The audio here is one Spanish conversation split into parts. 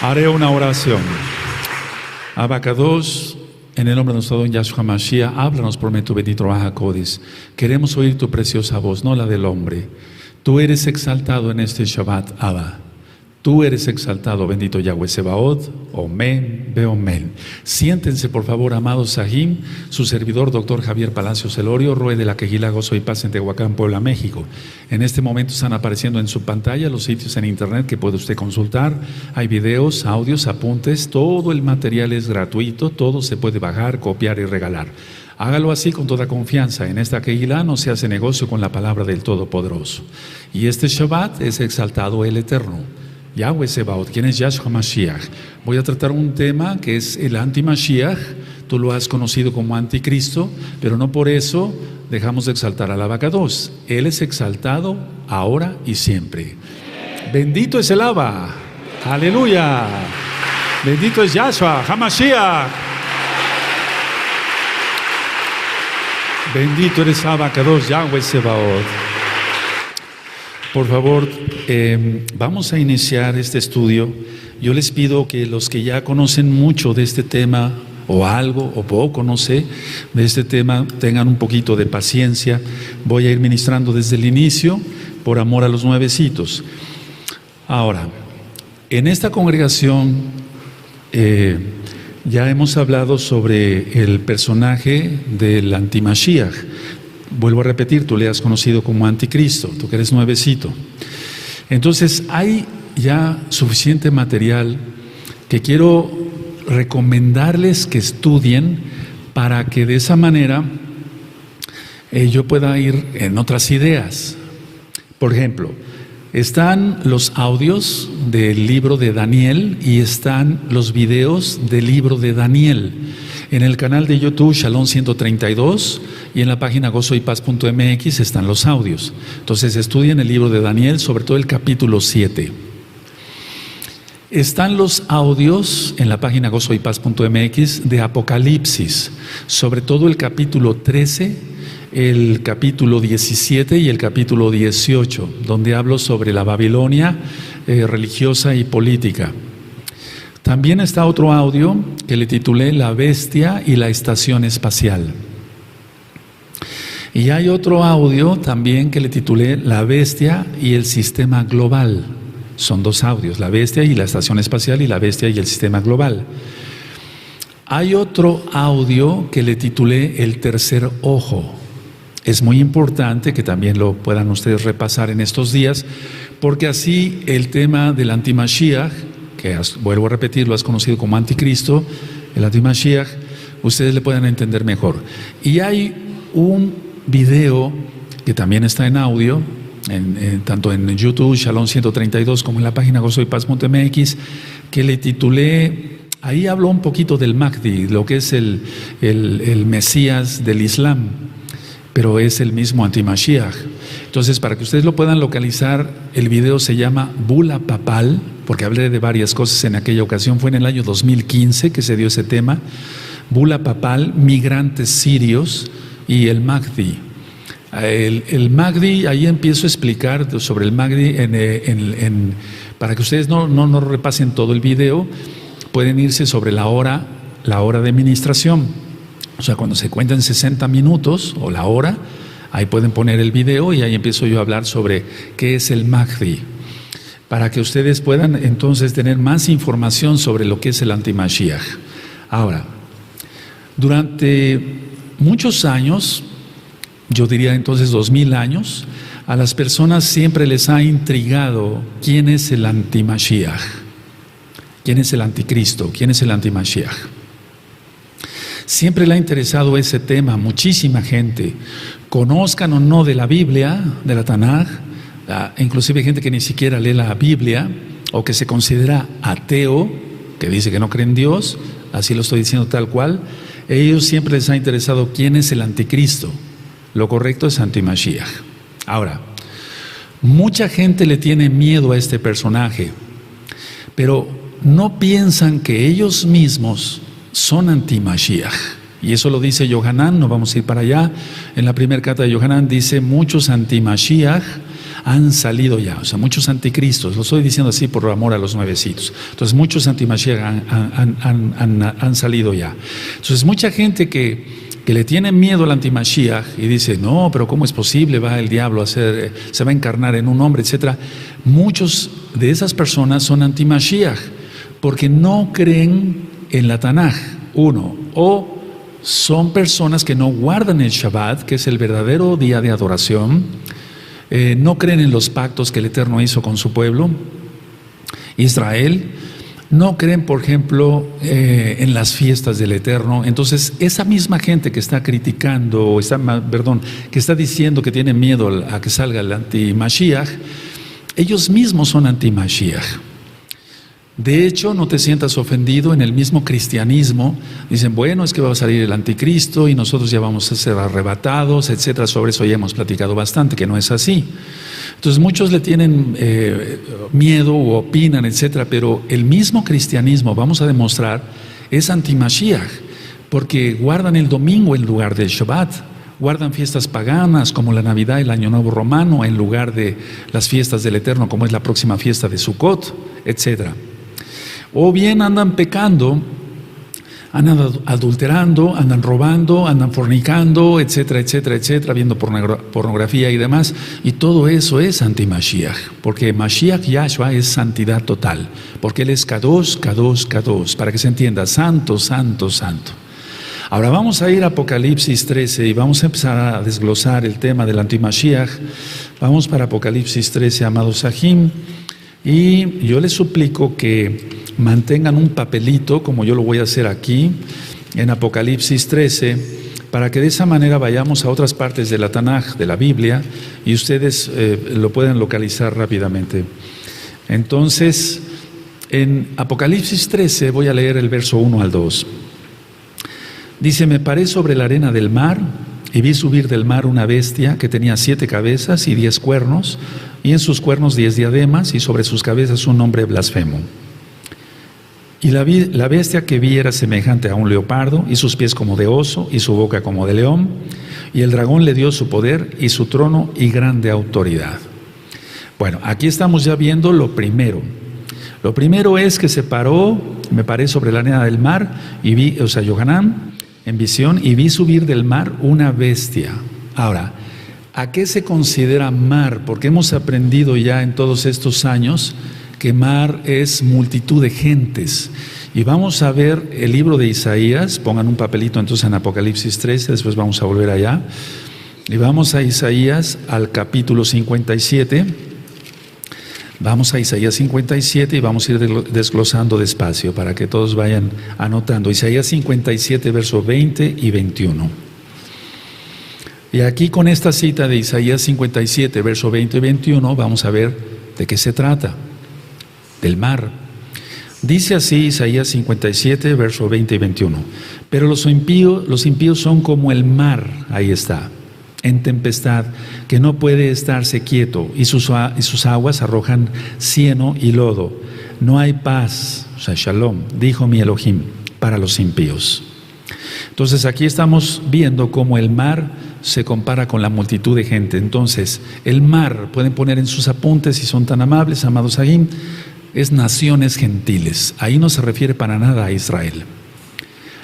Haré una oración. Abacados, en el nombre de nuestro don Yahshua Mashiach, háblanos por medio de tu bendito Ruach HaKodesh. Queremos oír tu preciosa voz, no la del hombre. Tú eres exaltado en este Shabbat, Abba. Tú eres exaltado, bendito Yahweh Sebaot, Omen, Beomen. Siéntense, por favor, amados Sahim, su servidor, doctor Javier Palacios Elorio, Rue de la Quejilá, Gozo y Paz en Tehuacán, Puebla, México. En este momento están apareciendo en su pantalla los sitios en internet que puede usted consultar. Hay videos, audios, apuntes, todo el material es gratuito, todo se puede bajar, copiar y regalar. Hágalo así con toda confianza. En esta Quejilá no se hace negocio con la palabra del Todopoderoso. Y este Shabbat es exaltado el Eterno. Yahweh Sebaot, quien es Yahshua Mashiach. Voy a tratar un tema que es el anti-Mashiach. Tú lo has conocido como anticristo, pero no por eso dejamos de exaltar al Abacados. Él es exaltado ahora y siempre. Bendito es el Abba. Aleluya. Bendito es Yahshua HaMashiach. Bendito eres Abacados, Yahweh Sebaot. Por favor, vamos a iniciar este estudio. Yo les pido que los que ya conocen mucho de este tema, o algo, o poco, no sé, de este tema, tengan un poquito de paciencia. Voy a ir ministrando desde el inicio, por amor a los nuevecitos. Ahora, en esta congregación ya hemos hablado sobre el personaje del antimashiach. Vuelvo a repetir, tú le has conocido como anticristo, tú que eres nuevecito. Entonces hay ya suficiente material que quiero recomendarles que estudien para que de esa manera yo pueda ir en otras ideas. Por ejemplo, están los audios del libro de Daniel y están los videos del libro de Daniel. En el canal de YouTube Shalom 132 y en la página gozoypaz.mx están los audios. Entonces estudien el libro de Daniel, sobre todo el capítulo 7. Están los audios en la página gozoypaz.mx de Apocalipsis, sobre todo el capítulo 13, el capítulo 17 y el capítulo 18, donde hablo sobre la Babilonia religiosa y política. También está otro audio que le titulé La bestia y la estación espacial. Y hay otro audio también que le titulé La bestia y el sistema global. Son dos audios, la bestia y la estación espacial y la bestia y el sistema global. Hay otro audio que le titulé El tercer ojo. Es muy importante que también lo puedan ustedes repasar en estos días, porque así el tema del antimashiach, que vuelvo a repetir, lo has conocido como anticristo, el antimashiach, ustedes le puedan entender mejor. Y hay un video que también está en audio, tanto en YouTube, Shalom 132, como en la página gozoypaz.mx, que le titulé, ahí hablo un poquito del Mahdi, lo que es el Mesías del Islam, pero es el mismo antimashiach. Entonces, para que ustedes lo puedan localizar, el video se llama Bula Papal, porque hablé de varias cosas en aquella ocasión, fue en el año 2015 que se dio ese tema, Bula Papal, migrantes sirios y el Mahdi. El Mahdi, ahí empiezo a explicar sobre el Mahdi, para que ustedes no repasen todo el video, pueden irse sobre la hora de ministración. O sea, cuando se cuentan 60 minutos o la hora, ahí pueden poner el video y ahí empiezo yo a hablar sobre qué es el Mahdi, para que ustedes puedan entonces tener más información sobre lo que es el antimashiach. Ahora, durante muchos años, yo diría entonces 2000 años, a las personas siempre les ha intrigado quién es el antimashiach, quién es el anticristo, quién es el antimashiach. Siempre le ha interesado ese tema a muchísima gente, conozcan o no de la Biblia, de la Tanaj, inclusive gente que ni siquiera lee la Biblia o que se considera ateo, que dice que no cree en Dios, así lo estoy diciendo tal cual. A ellos siempre les ha interesado quién es el anticristo. Lo correcto es antimashiach. Ahora, mucha gente le tiene miedo a este personaje, pero no piensan que ellos mismos son antimashiach. Y eso lo dice Yohanan, no vamos a ir para allá. En la primera carta de Yohanan dice: muchos antimashiach han salido ya, o sea, muchos anticristos, lo estoy diciendo así por amor a los nuevecitos. Entonces, muchos antimashiach han salido ya. Entonces, mucha gente que le tiene miedo al antimashiach y dice, no, pero ¿cómo es posible? Va el diablo se va a encarnar en un hombre, etcétera. Muchos de esas personas son antimashiach porque no creen en la Tanaj, uno, o son personas que no guardan el Shabbat, que es el verdadero día de adoración, no creen en los pactos que el Eterno hizo con su pueblo, Israel, no creen, por ejemplo, en las fiestas del Eterno. Entonces, esa misma gente que está criticando, que está diciendo que tiene miedo a que salga el anti-Mashiach, ellos mismos son anti-Mashiach. De hecho, no te sientas ofendido, en el mismo cristianismo dicen, bueno, es que va a salir el anticristo y nosotros ya vamos a ser arrebatados, etcétera. Sobre eso ya hemos platicado bastante, que no es así. Entonces muchos le tienen miedo o opinan, etcétera, pero el mismo cristianismo, vamos a demostrar, es anti-Mashiach, porque guardan el domingo en lugar del Shabbat, guardan fiestas paganas como la Navidad, el Año Nuevo Romano, en lugar de las fiestas del Eterno, como es la próxima fiesta de Sukkot, etcétera. O bien andan pecando, andan adulterando, andan robando, andan fornicando, etcétera, etcétera, etcétera, viendo pornografía y demás, y todo eso es anti-Mashiach, porque Mashiach Yahshua es santidad total, porque Él es Kadosh, Kadosh, Kadosh, para que se entienda, santo, santo, santo. Ahora vamos a ir a Apocalipsis 13 y vamos a empezar a desglosar el tema del anti-Mashiach. Vamos para Apocalipsis 13, amados Sahim, y yo les suplico que mantengan un papelito, como yo lo voy a hacer aquí, en Apocalipsis 13, para que de esa manera vayamos a otras partes de la Tanaj, de la Biblia, y ustedes lo pueden localizar rápidamente. Entonces, en Apocalipsis 13 voy a leer el verso 1 al 2. Dice, me paré sobre la arena del mar y vi subir del mar una bestia que tenía 7 cabezas y 10 cuernos, y en sus cuernos 10 diademas, y sobre sus cabezas un nombre blasfemo. Y la bestia que vi era semejante a un leopardo, y sus pies como de oso, y su boca como de león, y el dragón le dio su poder, y su trono, y grande autoridad. Bueno, aquí estamos ya viendo lo primero. Lo primero es que me paré sobre la arena del mar, y vi, Yohanan, en visión, y vi subir del mar una bestia. Ahora, ¿a qué se considera mar? Porque hemos aprendido ya en todos estos años que mar es multitud de gentes. Y vamos a ver el libro de Isaías, pongan un papelito entonces en Apocalipsis 13, después vamos a volver allá. Y vamos a Isaías al capítulo 57. Vamos a Isaías 57 y vamos a ir desglosando despacio para que todos vayan anotando. Isaías 57, versos 20 y 21. Y aquí con esta cita de Isaías 57, versos 20 y 21, vamos a ver de qué se trata. Del mar. Dice así Isaías 57, versos 20 y 21. Pero los impíos son como el mar, ahí está, en tempestad, que no puede estarse quieto, y sus aguas arrojan cieno y lodo. No hay paz, o sea, shalom, dijo mi Elohim, para los impíos. Entonces aquí estamos viendo cómo el mar se compara con la multitud de gente. Entonces, el mar, pueden poner en sus apuntes si son tan amables, amados Sahim, es naciones gentiles. Ahí no se refiere para nada a Israel.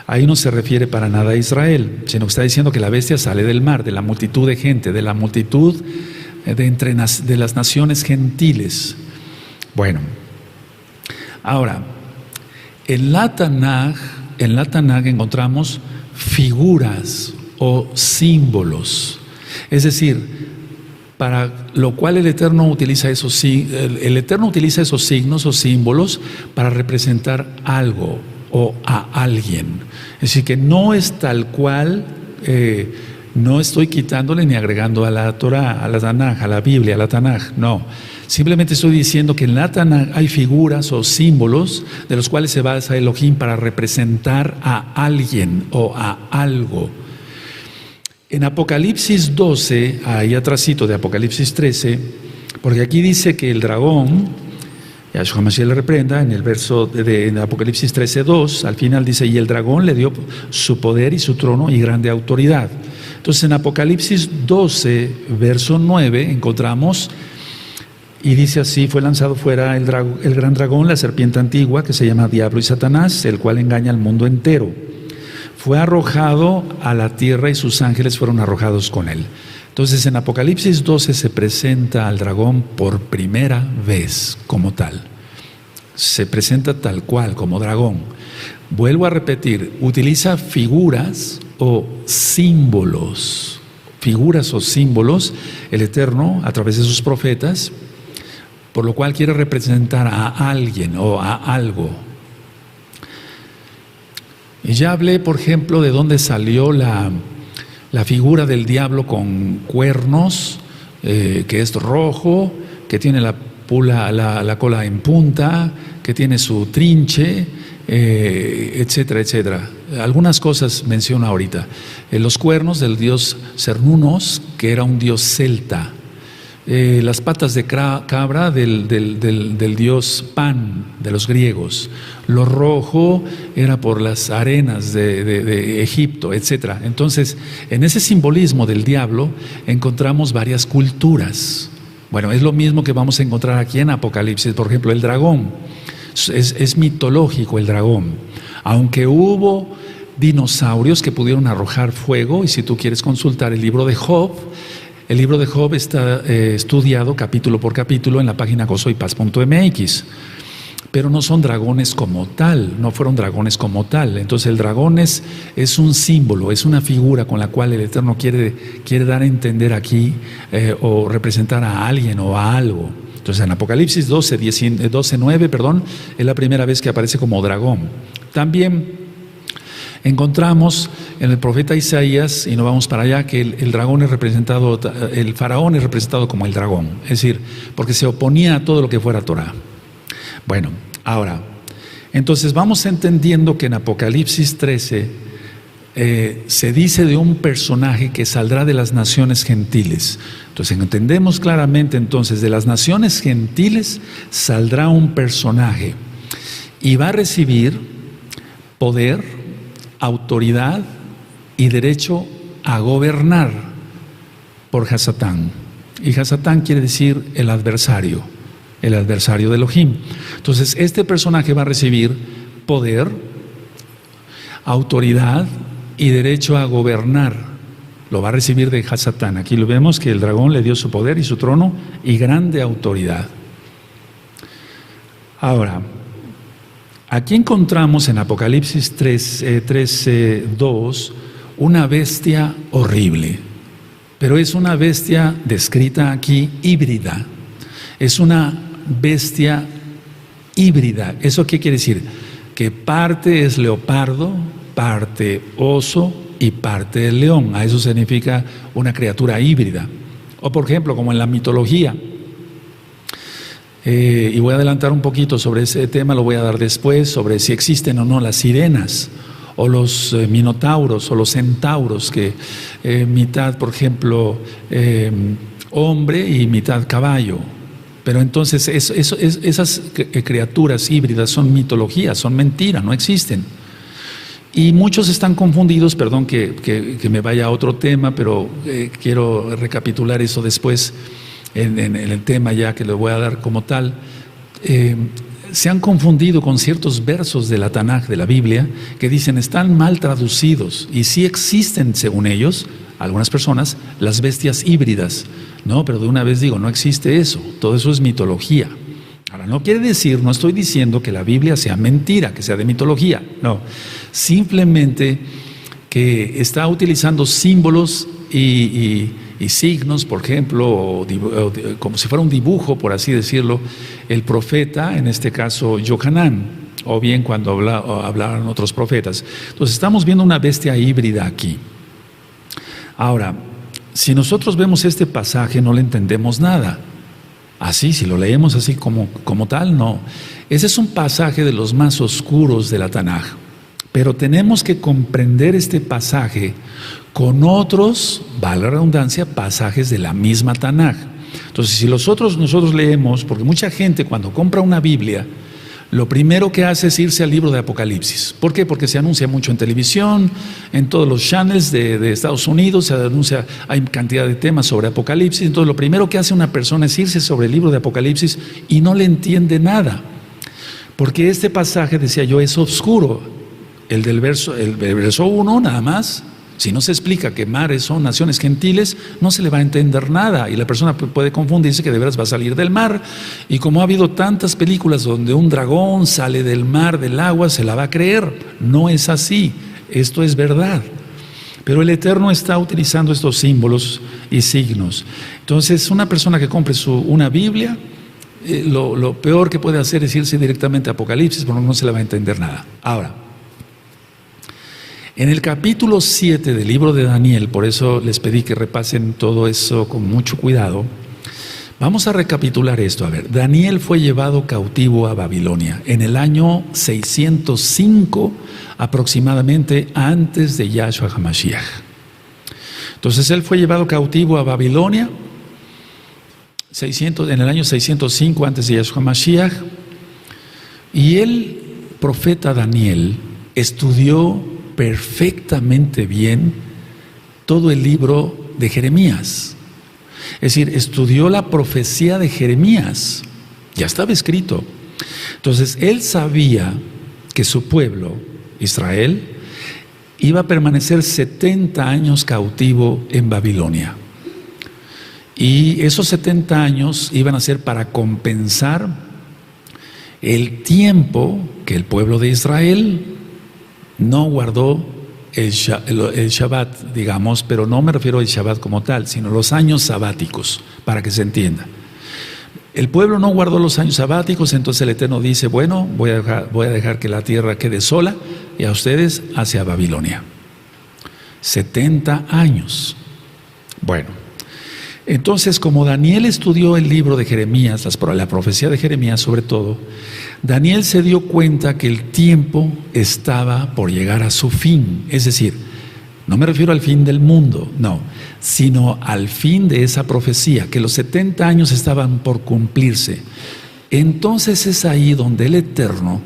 Ahí no se refiere para nada a Israel, sino que está diciendo que la bestia sale del mar, de la multitud de gente, de la multitud de las naciones gentiles. Bueno, ahora, en la Tanaj encontramos figuras o símbolos. Es decir, para lo cual el Eterno utiliza esos signos o símbolos para representar algo o a alguien. Es decir, que no es tal cual, no estoy quitándole ni agregando a la Torah, a la Tanaj, a la Biblia, a la Tanaj, no. Simplemente estoy diciendo que en la Tanaj hay figuras o símbolos de los cuales se basa Elohim para representar a alguien o a algo. En Apocalipsis 12, ahí atrásito de Apocalipsis 13, porque aquí dice que el dragón, Yahshua Mashiach le reprenda, en el verso de Apocalipsis 13:2, al final dice, y el dragón le dio su poder y su trono y grande autoridad. Entonces en Apocalipsis 12, verso 9, encontramos Y dice así: fue lanzado fuera el gran dragón, la serpiente antigua, que se llama Diablo y Satanás, el cual engaña al mundo entero. Fue arrojado a la tierra y sus ángeles fueron arrojados con él. Entonces en Apocalipsis 12 se presenta al dragón por primera vez como tal. Se presenta tal cual, como dragón. Vuelvo a repetir, utiliza figuras o símbolos. Figuras o símbolos, el Eterno, a través de sus profetas, por lo cual quiere representar a alguien o a algo. Y ya hablé, por ejemplo, de dónde salió la figura del diablo con cuernos, que es rojo, que tiene la cola en punta, que tiene su trinche, etcétera, etcétera. Algunas cosas menciono ahorita. Los cuernos del dios Cernunnos, que era un dios celta. Las patas de cabra del dios Pan, de los griegos. Lo rojo era por las arenas de Egipto, etc. Entonces, en ese simbolismo del diablo encontramos varias culturas. Bueno, es lo mismo que vamos a encontrar aquí en Apocalipsis. Por ejemplo, el dragón. Es mitológico el dragón. Aunque hubo dinosaurios que pudieron arrojar fuego, y si tú quieres consultar el libro de Job, el libro de Job está estudiado capítulo por capítulo en la página gozoypaz.mx, pero no son dragones como tal, no fueron dragones como tal. Entonces el dragón es un símbolo, es una figura con la cual el Eterno quiere dar a entender aquí o representar a alguien o a algo. Entonces en Apocalipsis 12:9, es la primera vez que aparece como dragón. También encontramos en el profeta Isaías, y nos vamos para allá, que el dragón es representado, el faraón es representado como el dragón, es decir, porque se oponía a todo lo que fuera Torah. Bueno, ahora, entonces vamos entendiendo que en Apocalipsis 13 se dice de un personaje que saldrá de las naciones gentiles. Entonces entendemos claramente, entonces, de las naciones gentiles saldrá un personaje y va a recibir poder, autoridad y derecho a gobernar por Hasatán. Y Hasatán quiere decir el adversario de Elohim. Entonces este personaje va a recibir poder, autoridad y derecho a gobernar. Lo va a recibir de Hasatán. Aquí lo vemos que el dragón le dio su poder y su trono y grande autoridad. Ahora, aquí encontramos en Apocalipsis 13:2 una bestia horrible, pero es una bestia descrita aquí híbrida. Es una bestia híbrida. ¿Eso qué quiere decir? Que parte es leopardo, parte oso y parte león. A eso significa una criatura híbrida. O por ejemplo, como en la mitología. Y voy a adelantar un poquito sobre ese tema, lo voy a dar después, sobre si existen o no las sirenas, o los minotauros, o los centauros, que mitad, por ejemplo, hombre y mitad caballo. Pero entonces esas criaturas híbridas son mitologías, son mentiras, no existen. Y muchos están confundidos, perdón que me vaya a otro tema, pero quiero recapitular eso después en el tema ya que le voy a dar como tal. Se han confundido con ciertos versos de la Tanaj, de la Biblia, que dicen están mal traducidos, y sí existen, según ellos, algunas personas, las bestias híbridas. No, pero de una vez digo, no existe eso, todo eso es mitología. Ahora, no quiere decir, no estoy diciendo que la Biblia sea mentira, que sea de mitología, no. Simplemente que está utilizando símbolos y signos, por ejemplo, como si fuera un dibujo, por así decirlo, el profeta, en este caso Yohanan, o bien cuando hablaban otros profetas. Entonces estamos viendo una bestia híbrida aquí. Ahora, si nosotros vemos este pasaje no le entendemos nada. Así, si lo leemos así como tal, no. Ese es un pasaje de los más oscuros de la Tanaj. Pero tenemos que comprender este pasaje con otros, vale la redundancia, pasajes de la misma Tanaj. Entonces, si nosotros leemos, porque mucha gente cuando compra una Biblia, lo primero que hace es irse al libro de Apocalipsis. ¿Por qué? Porque se anuncia mucho en televisión, en todos los channels de Estados Unidos, se anuncia, hay cantidad de temas sobre Apocalipsis. Entonces lo primero que hace una persona es irse sobre el libro de Apocalipsis y no le entiende nada. Porque este pasaje, decía yo, es oscuro. El verso 1 nada más. Si no se explica que mares son naciones gentiles, no se le va a entender nada y la persona puede confundirse que de veras va a salir del mar. Y como ha habido tantas películas donde un dragón sale del mar, del agua, se la va a creer. No es así, esto es verdad. Pero el Eterno está utilizando estos símbolos y signos. Entonces, una persona que compre una Biblia, lo peor que puede hacer es irse directamente a Apocalipsis, porque no se le va a entender nada. Ahora, en el capítulo 7 del libro de Daniel, por eso les pedí que repasen todo eso con mucho cuidado, vamos a recapitular esto. A ver, Daniel fue llevado cautivo a Babilonia en el año 605 aproximadamente antes de Yahshua HaMashiach. Entonces él fue llevado cautivo a Babilonia en el año 605 antes de Yahshua HaMashiach, y el profeta Daniel estudió perfectamente bien todo el libro de Jeremías. Es decir, estudió la profecía de Jeremías, ya estaba escrito. Entonces él sabía que su pueblo, Israel, iba a permanecer 70 años cautivo en Babilonia. Y esos 70 años iban a ser para compensar el tiempo que el pueblo de Israel no guardó el Shabbat, digamos, pero no me refiero al Shabbat como tal, sino los años sabáticos, para que se entienda. El pueblo no guardó los años sabáticos, entonces el Eterno dice, bueno, voy a dejar que la tierra quede sola y a ustedes hacia Babilonia. 70 años. Bueno, entonces como Daniel estudió el libro de Jeremías, la profecía de Jeremías sobre todo, Daniel se dio cuenta que el tiempo estaba por llegar a su fin. Es decir, no me refiero al fin del mundo, no, sino al fin de esa profecía, que los 70 años estaban por cumplirse. Entonces es ahí donde el Eterno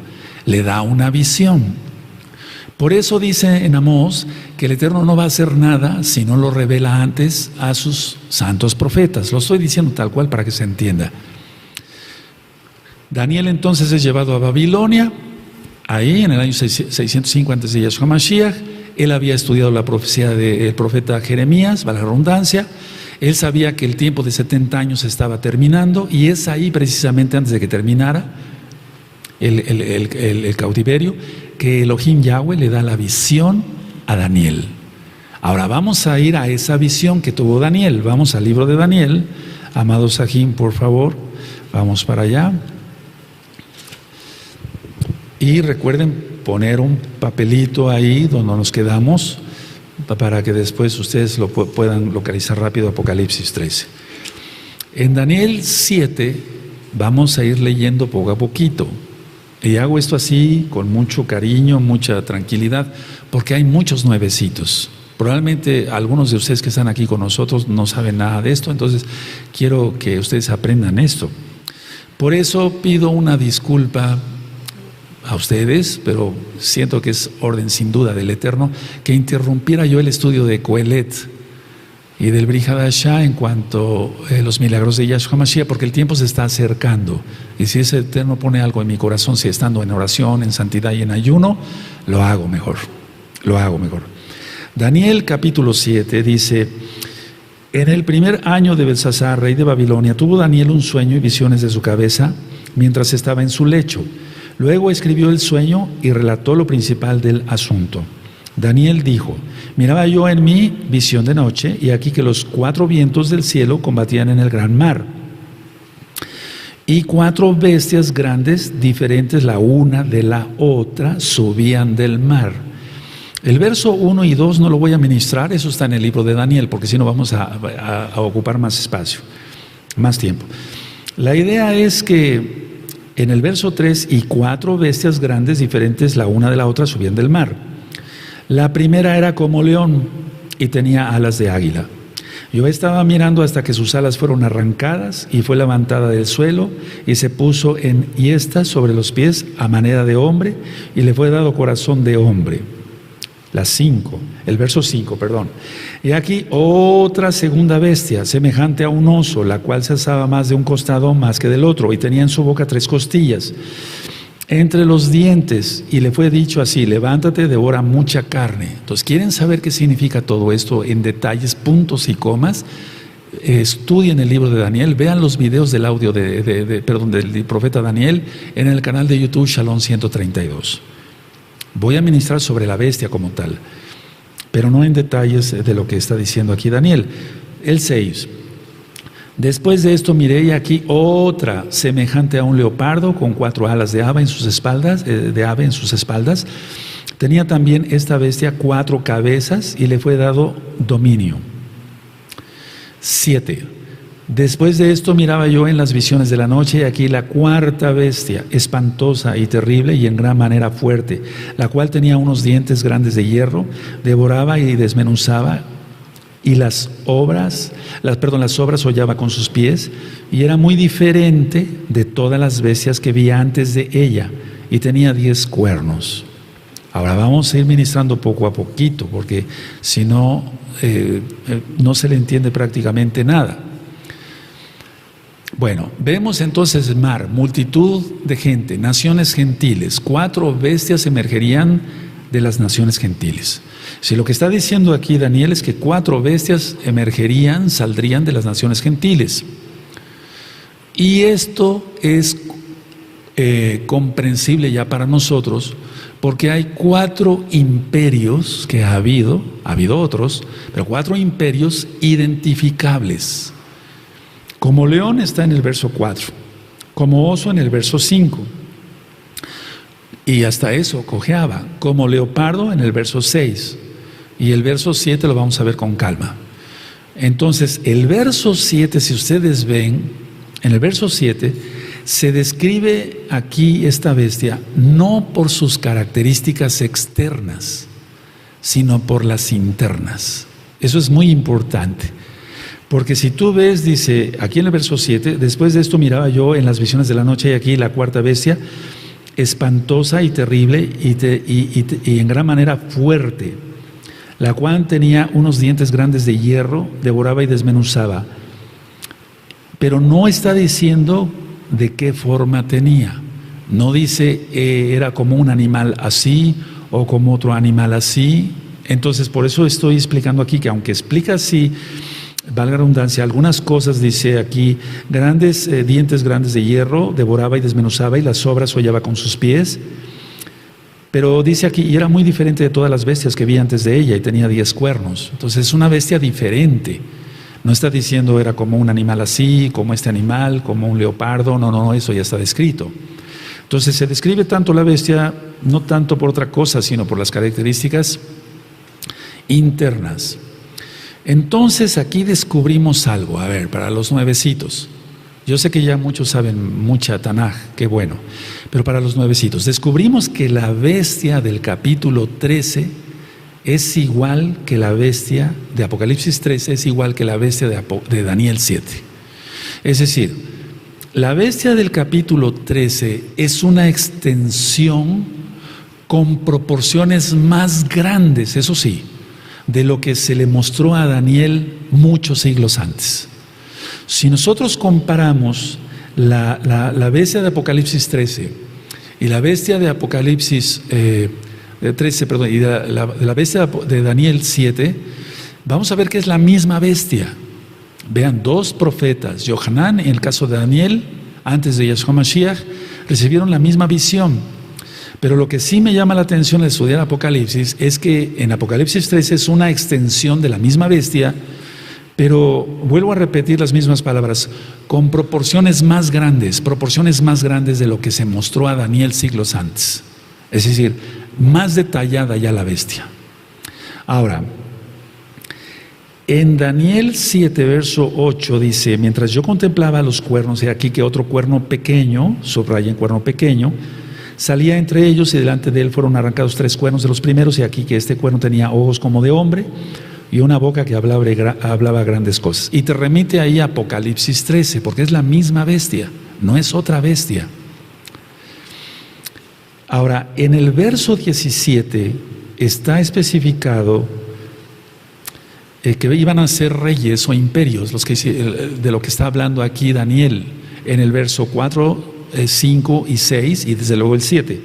le da una visión. Por eso dice en Amós que el Eterno no va a hacer nada si no lo revela antes a sus santos profetas. Lo estoy diciendo tal cual para que se entienda. Daniel entonces es llevado a Babilonia, ahí en el año 605 antes de Yahshua HaMashiach. Él había estudiado la profecía del profeta Jeremías, vale la redundancia. Él sabía que el tiempo de 70 años estaba terminando y es ahí precisamente antes de que terminara el cautiverio que Elohim Yahweh le da la visión a Daniel. Ahora vamos a ir a esa visión que tuvo Daniel. Vamos al libro de Daniel. Amado Sahim, por favor, vamos para allá. Y recuerden poner un papelito ahí donde nos quedamos para que después ustedes lo puedan localizar rápido, Apocalipsis 13. En Daniel 7 vamos a ir leyendo poco a poquito. Y hago esto así con mucho cariño, mucha tranquilidad, porque hay muchos nuevecitos. Probablemente algunos de ustedes que están aquí con nosotros no saben nada de esto, entonces quiero que ustedes aprendan esto. Por eso pido una disculpa a ustedes, pero siento que es orden sin duda del Eterno, que interrumpiera yo el estudio de Coelet y del Brit Hadashah en cuanto a los milagros de Yahshua HaMashiach, porque el tiempo se está acercando. Y si ese Eterno pone algo en mi corazón, si estando en oración, en santidad y en ayuno, lo hago mejor. Daniel capítulo 7 dice: en el primer año de Belsasar, rey de Babilonia, tuvo Daniel un sueño y visiones de su cabeza mientras estaba en su lecho. Luego escribió el sueño y relató lo principal del asunto. Daniel dijo: miraba yo en mi visión de noche, y aquí que los 4 vientos del cielo combatían en el gran mar. Y 4 bestias grandes, diferentes la una de la otra, subían del mar. El verso 1 y 2 no lo voy a ministrar, eso está en el libro de Daniel, porque si no vamos a ocupar más espacio, más tiempo. La idea es que en el verso 3, y 4 bestias grandes, diferentes la una de la otra, subían del mar. La primera era como león y tenía alas de águila. Yo estaba mirando hasta que sus alas fueron arrancadas y fue levantada del suelo y se puso en hiestas sobre los pies a manera de hombre y le fue dado corazón de hombre. El verso 5, perdón. Y aquí otra segunda bestia, semejante a un oso, la cual se alzaba más de un costado más que del otro y tenía en su boca 3 costillas entre los dientes, y le fue dicho así: levántate, devora mucha carne. Entonces, ¿quieren saber qué significa todo esto en detalles, puntos y comas? Estudien el libro de Daniel, vean los videos del audio del profeta Daniel en el canal de YouTube Shalom 132. Voy a ministrar sobre la bestia como tal, pero no en detalles de lo que está diciendo aquí Daniel. El 6. Después de esto miré y aquí otra semejante a un leopardo con 4 alas de ave en sus espaldas, Tenía también esta bestia 4 cabezas y le fue dado dominio. 7. Después de esto miraba yo en las visiones de la noche y aquí la 4ª bestia, espantosa y terrible y en gran manera fuerte, la cual tenía unos dientes grandes de hierro, devoraba y desmenuzaba, y las obras hollaba con sus pies, y era muy diferente de todas las bestias que vi antes de ella, y tenía 10 cuernos. Ahora vamos a ir ministrando poco a poquito, porque si no, no se le entiende prácticamente nada. Bueno, vemos entonces mar, multitud de gente, naciones gentiles, 4 bestias emergerían de las naciones gentiles. Si lo que está diciendo aquí Daniel es que 4 bestias saldrían de las naciones gentiles. Y esto es comprensible ya para nosotros, porque hay 4 imperios que ha habido otros, pero 4 imperios identificables. Como león está en el verso 4, como oso en el verso 5. Y hasta eso cojeaba, como leopardo en el verso 6, y el verso 7 lo vamos a ver con calma. Entonces, el verso 7, si ustedes ven, en el verso 7, se describe aquí esta bestia no por sus características externas, sino por las internas. Eso es muy importante, porque si tú ves, dice aquí en el verso 7, después de esto miraba yo en las visiones de la noche y aquí la 4ª bestia, espantosa y terrible y en gran manera fuerte, la cual tenía unos dientes grandes de hierro, devoraba y desmenuzaba. Pero no está diciendo de qué forma tenía. No dice era como un animal así o como otro animal así. Entonces, por eso estoy explicando aquí que aunque explica así, valga la redundancia, algunas cosas dice aquí: dientes grandes de hierro, devoraba y desmenuzaba, y las sobras hollaba con sus pies. Pero dice aquí, y era muy diferente de todas las bestias que vi antes de ella, y tenía 10 cuernos. Entonces es una bestia diferente. No está diciendo era como un animal así, como este animal, como un leopardo. No, eso ya está descrito. Entonces se describe tanto la bestia, no tanto por otra cosa, sino por las características internas. Entonces aquí descubrimos algo, a ver, para los nuevecitos. Yo sé que ya muchos saben mucha Tanaj, qué bueno, pero para los nuevecitos, descubrimos que la bestia del capítulo 13 es igual que la bestia de Apocalipsis 13, es igual que la bestia de Daniel 7. Es decir, la bestia del capítulo 13 es una extensión con proporciones más grandes, eso sí, de lo que se le mostró a Daniel muchos siglos antes. Si nosotros comparamos la bestia de Apocalipsis 13 y la bestia de Apocalipsis 13, perdón, y la bestia de Daniel 7, vamos a ver que es la misma bestia. Vean, 2 profetas, Yohanan, en el caso de Daniel, antes de Yahshua Mashiach, recibieron la misma visión. Pero lo que sí me llama la atención al estudiar Apocalipsis es que en Apocalipsis 13 es una extensión de la misma bestia, pero vuelvo a repetir las mismas palabras, con proporciones más grandes de lo que se mostró a Daniel siglos antes. Es decir, más detallada ya la bestia. Ahora, en Daniel 7, verso 8 dice: mientras yo contemplaba los cuernos, he aquí que otro cuerno pequeño, subraya en cuerno pequeño, salía entre ellos, y delante de él fueron arrancados 3 cuernos de los primeros, y aquí que este cuerno tenía ojos como de hombre, y una boca que hablaba grandes cosas. Y te remite ahí a Apocalipsis 13, porque es la misma bestia, no es otra bestia. Ahora, en el verso 17 está especificado que iban a ser reyes o imperios, de lo que está hablando aquí Daniel, en el verso 4, 5 y 6 y desde luego el 7.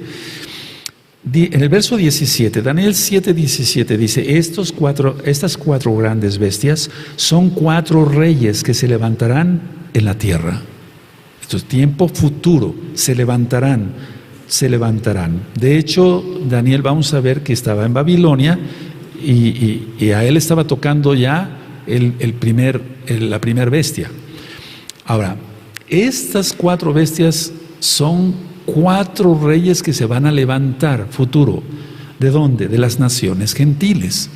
En el verso 17, Daniel 7:17 dice, estas cuatro grandes bestias son 4 reyes que se levantarán en la tierra. Esto es tiempo futuro, se levantarán. De hecho, Daniel vamos a ver que estaba en Babilonia y a él estaba tocando ya la primer bestia. Ahora, estas 4 bestias son 4 reyes que se van a levantar futuro. ¿De dónde? De las naciones gentiles.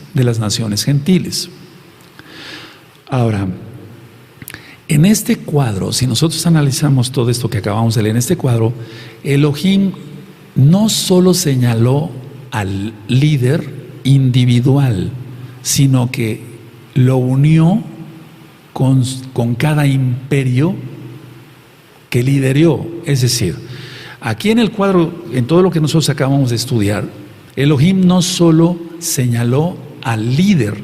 Ahora, en este cuadro, si nosotros analizamos todo esto que acabamos de leer, en este cuadro, Elohim no solo señaló al líder individual, sino que lo unió con cada imperio que lideró. Es decir, aquí en el cuadro, en todo lo que nosotros acabamos de estudiar, Elohim no solo señaló al líder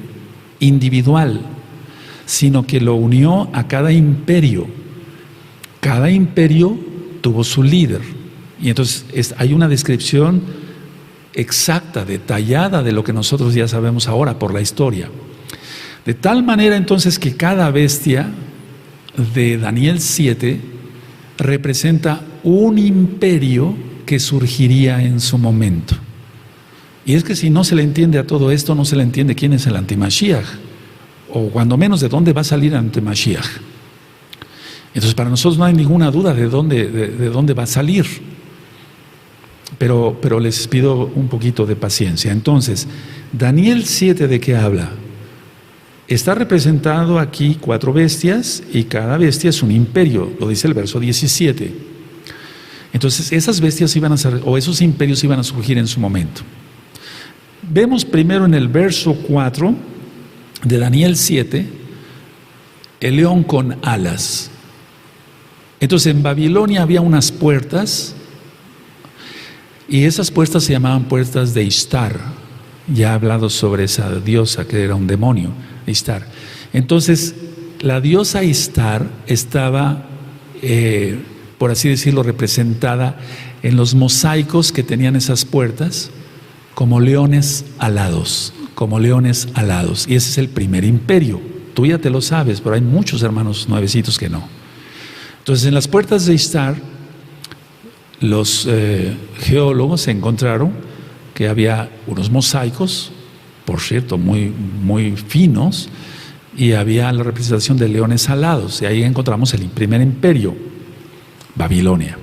individual, sino que lo unió a cada imperio. Cada imperio tuvo su líder. Y entonces hay una descripción exacta, detallada de lo que nosotros ya sabemos ahora por la historia. De tal manera entonces que cada bestia de Daniel 7 representa un imperio que surgiría en su momento. Y es que si no se le entiende a todo esto, no se le entiende quién es el antimashiach, o cuando menos de dónde va a salir el antimashiach. Entonces para nosotros no hay ninguna duda de dónde va a salir. Pero les pido un poquito de paciencia. Entonces, Daniel 7, ¿de qué habla? Está representado aquí 4 bestias y cada bestia es un imperio, lo dice el verso 17. Entonces, esas bestias esos imperios iban a surgir en su momento. Vemos primero en el verso 4 de Daniel 7, el león con alas. Entonces, en Babilonia había unas puertas, y esas puertas se llamaban puertas de Ishtar. Ya he hablado sobre esa diosa que era un demonio, Ishtar. Entonces, la diosa Ishtar estaba, por así decirlo, representada en los mosaicos que tenían esas puertas como leones alados, Y ese es el primer imperio. Tú ya te lo sabes, pero hay muchos hermanos nuevecitos que no. Entonces, en las puertas de Ishtar, los geólogos encontraron que había unos mosaicos, por cierto, muy, muy finos, y había la representación de leones alados, y ahí encontramos el primer imperio, Babilonia.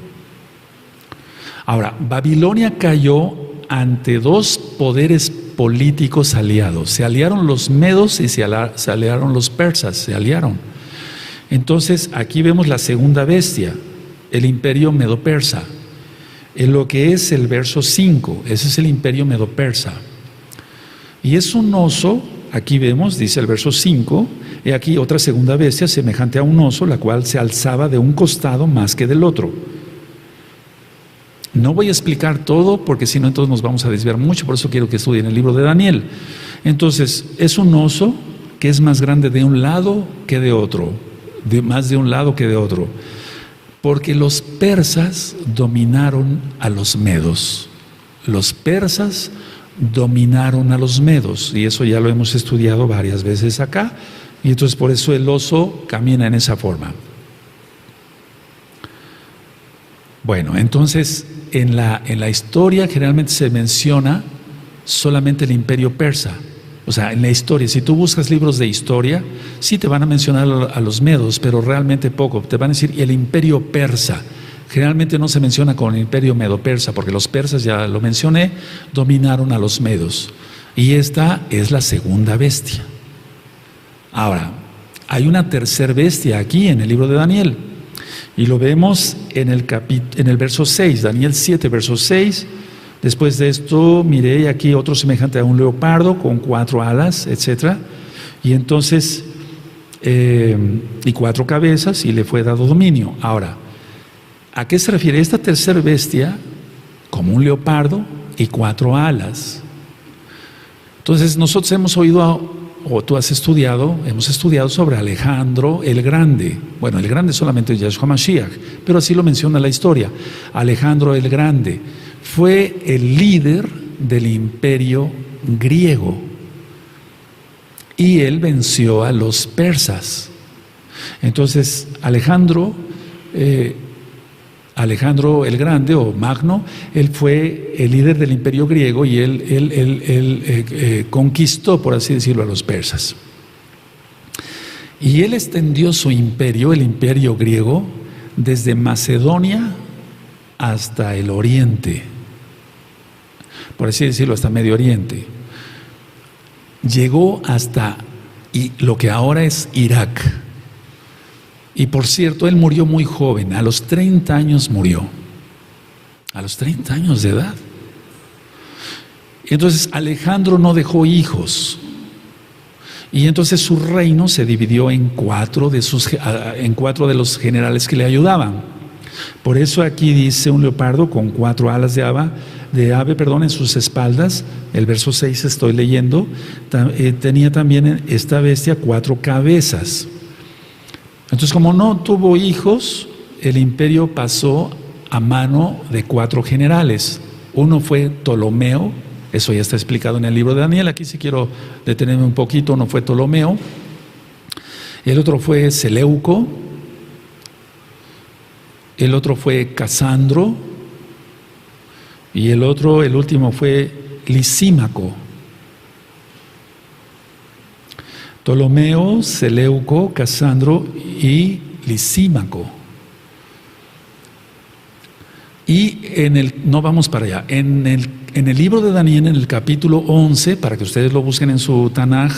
Ahora, Babilonia cayó ante 2 poderes políticos aliados. Se aliaron los medos y se aliaron los persas, se aliaron. Entonces, aquí vemos la segunda bestia, el imperio medo-persa. En lo que es el verso 5, ese es el imperio medo-persa. Y es un oso, aquí vemos, dice el verso 5, y aquí otra segunda bestia semejante a un oso, la cual se alzaba de un costado más que del otro. No voy a explicar todo, porque si no entonces nos vamos a desviar mucho, por eso quiero que estudien el libro de Daniel. Entonces, es un oso que es más grande de un lado que de otro, más de un lado que de otro. Porque los persas dominaron a los medos. Los persas dominaron a los medos. Y eso ya lo hemos estudiado varias veces acá. Y entonces por eso el oso camina en esa forma. Bueno, entonces en la historia generalmente se menciona solamente el imperio persa. O sea, en la historia, si tú buscas libros de historia, sí te van a mencionar a los medos, pero realmente poco. Te van a decir el imperio persa. Generalmente no se menciona con el imperio medo-persa, porque los persas, ya lo mencioné, dominaron a los medos. Y esta es la segunda bestia. Ahora, hay una tercera bestia aquí en el libro de Daniel. Y lo vemos en el verso 6, Daniel 7, verso 6. Después de esto, miré aquí otro semejante a un leopardo con 4 alas, etc. Y entonces, y 4 cabezas, y le fue dado dominio. Ahora, ¿a qué se refiere esta tercera bestia? Como un leopardo y 4 alas. Entonces nosotros hemos oído, o tú has estudiado, hemos estudiado sobre Alejandro el Grande. Bueno, el Grande solamente es Yahshua Mashiach, pero así lo menciona la historia. Alejandro el Grande fue el líder del imperio griego y él venció a los persas. Entonces Alejandro el Grande o Magno, él fue el líder del imperio griego y él conquistó, por así decirlo, a los persas. Y él extendió su imperio, el imperio griego, desde Macedonia hasta el oriente, por así decirlo, hasta Medio Oriente. Llegó hasta lo que ahora es Irak. Y por cierto, él murió muy joven, a los 30 años murió, a los 30 años de edad. Entonces Alejandro no dejó hijos, y entonces su reino se dividió en 4 de los generales que le ayudaban. Por eso aquí dice un leopardo con 4 alas de ave, en sus espaldas. El verso 6 estoy leyendo. Tenía también esta bestia 4 cabezas. Entonces, como no tuvo hijos, el imperio pasó a mano de 4 generales. Uno fue Ptolomeo, eso ya está explicado en el libro de Daniel. Aquí sí quiero detenerme un poquito. Uno fue Ptolomeo, el otro fue Seleuco, el otro fue Casandro, y el último fue Lisímaco. Ptolomeo, Seleuco, Casandro y Lisímaco. Y no vamos para allá, en el libro de Daniel, en el capítulo 11, para que ustedes lo busquen en su Tanaj,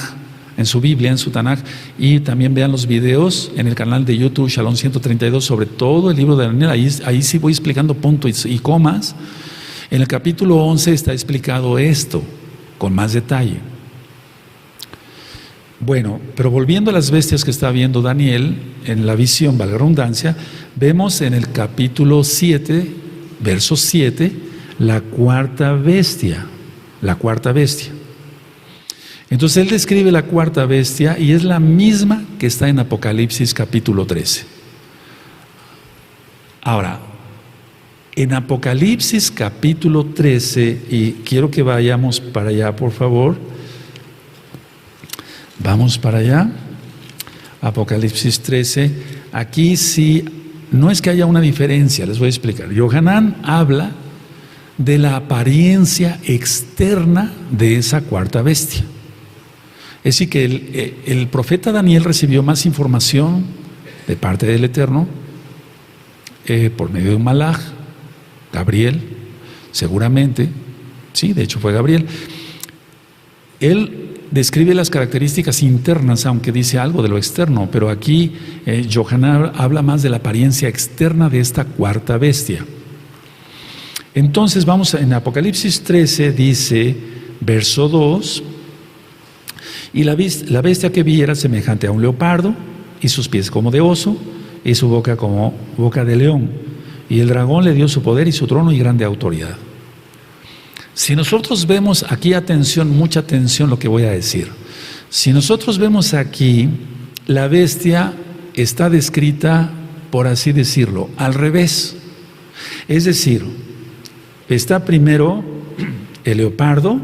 en su Biblia, en su Tanaj, y también vean los videos en el canal de YouTube Shalom 132 sobre todo el libro de Daniel. Ahí sí voy explicando puntos y comas. En el capítulo 11 está explicado esto con más detalle. Bueno, pero volviendo a las bestias que está viendo Daniel en la visión, valga la redundancia, vemos en el capítulo 7, verso 7, la cuarta bestia. Entonces él describe la cuarta bestia y es la misma que está en Apocalipsis capítulo 13. Ahora, en Apocalipsis capítulo 13, y quiero que vayamos para allá, por favor. Vamos para allá. Apocalipsis 13. Aquí sí, no es que haya una diferencia, les voy a explicar. Yohanan habla de la apariencia externa de esa cuarta bestia. Es decir, que el profeta Daniel recibió más información de parte del Eterno por medio de un malaj, Gabriel, seguramente, sí, de hecho fue Gabriel. Él describe las características internas, aunque dice algo de lo externo, pero aquí Yohanan habla más de la apariencia externa de esta cuarta bestia. Entonces vamos en Apocalipsis 13, dice, verso 2, y la bestia que vi era semejante a un leopardo, y sus pies como de oso, y su boca como boca de león, y el dragón le dio su poder y su trono y grande autoridad. Si nosotros vemos aquí, atención, mucha atención lo que voy a decir. Si nosotros vemos aquí, la bestia está descrita, por así decirlo, al revés. Es decir, está primero el leopardo,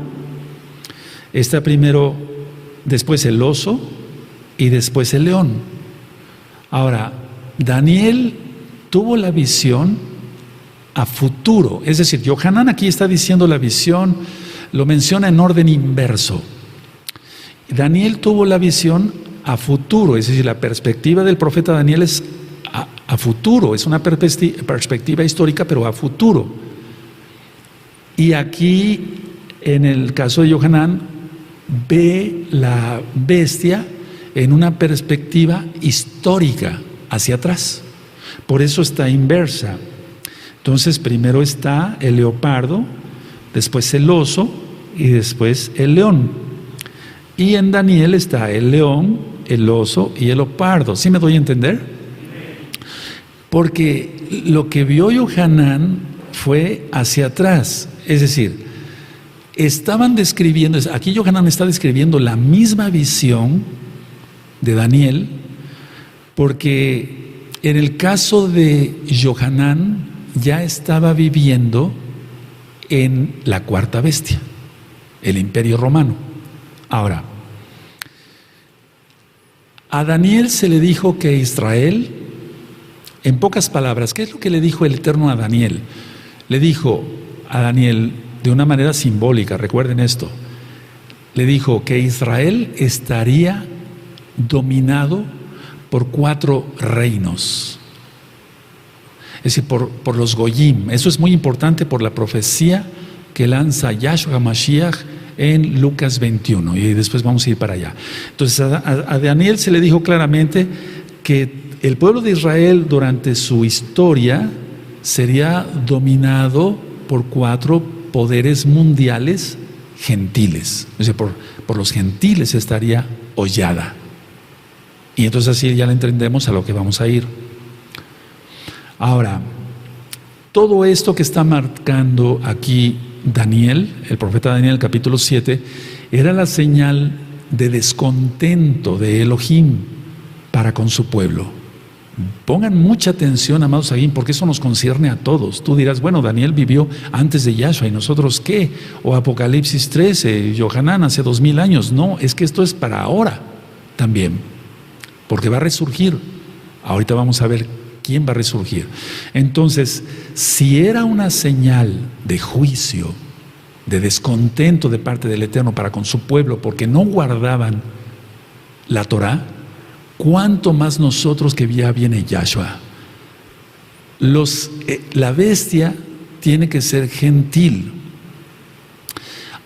está primero, después el oso y después el león. Ahora, Daniel tuvo la visión a futuro, es decir, Yohanan aquí está diciendo la visión, lo menciona en orden inverso. Daniel tuvo la visión a futuro, es decir, la perspectiva del profeta Daniel es a futuro, es una perspectiva histórica, pero a futuro. Y aquí, en el caso de Yohanan, ve la bestia en una perspectiva histórica, hacia atrás. Por eso está inversa. Entonces, primero está el leopardo, después el oso y después el león. Y en Daniel está el león, el oso y el leopardo. ¿Sí me doy a entender? Porque lo que vio Yohanan fue hacia atrás. Es decir, estaban describiendo, aquí Yohanan está describiendo la misma visión de Daniel, porque en el caso de Yohanan ya estaba viviendo en la cuarta bestia, el Imperio Romano. Ahora, a Daniel se le dijo que Israel, en pocas palabras, ¿qué es lo que le dijo el Eterno a Daniel? Le dijo a Daniel de una manera simbólica, recuerden esto, le dijo que Israel estaría dominado por 4 reinos. Es decir, por los Goyim. Eso es muy importante por la profecía que lanza Yahshua HaMashiach en Lucas 21, y después vamos a ir para allá. Entonces a Daniel se le dijo claramente que el pueblo de Israel durante su historia sería dominado por 4 poderes mundiales gentiles. Es decir, por los gentiles estaría hollada. Y entonces así ya le entendemos a lo que vamos a ir. Ahora, todo esto que está marcando aquí Daniel, el profeta Daniel, capítulo 7, era la señal de descontento de Elohim para con su pueblo. Pongan mucha atención, amados aquí, porque eso nos concierne a todos. Tú dirás, bueno, Daniel vivió antes de Yahshua, ¿y nosotros qué? O Apocalipsis 13, Yohanan hace 2000 años. No, es que esto es para ahora también, porque va a resurgir. Ahorita vamos a ver quién va a resurgir. Entonces, si era una señal de juicio, de descontento de parte del Eterno para con su pueblo, porque no guardaban la Torah, ¿cuánto más nosotros que ya viene Yahshua? La bestia tiene que ser gentil,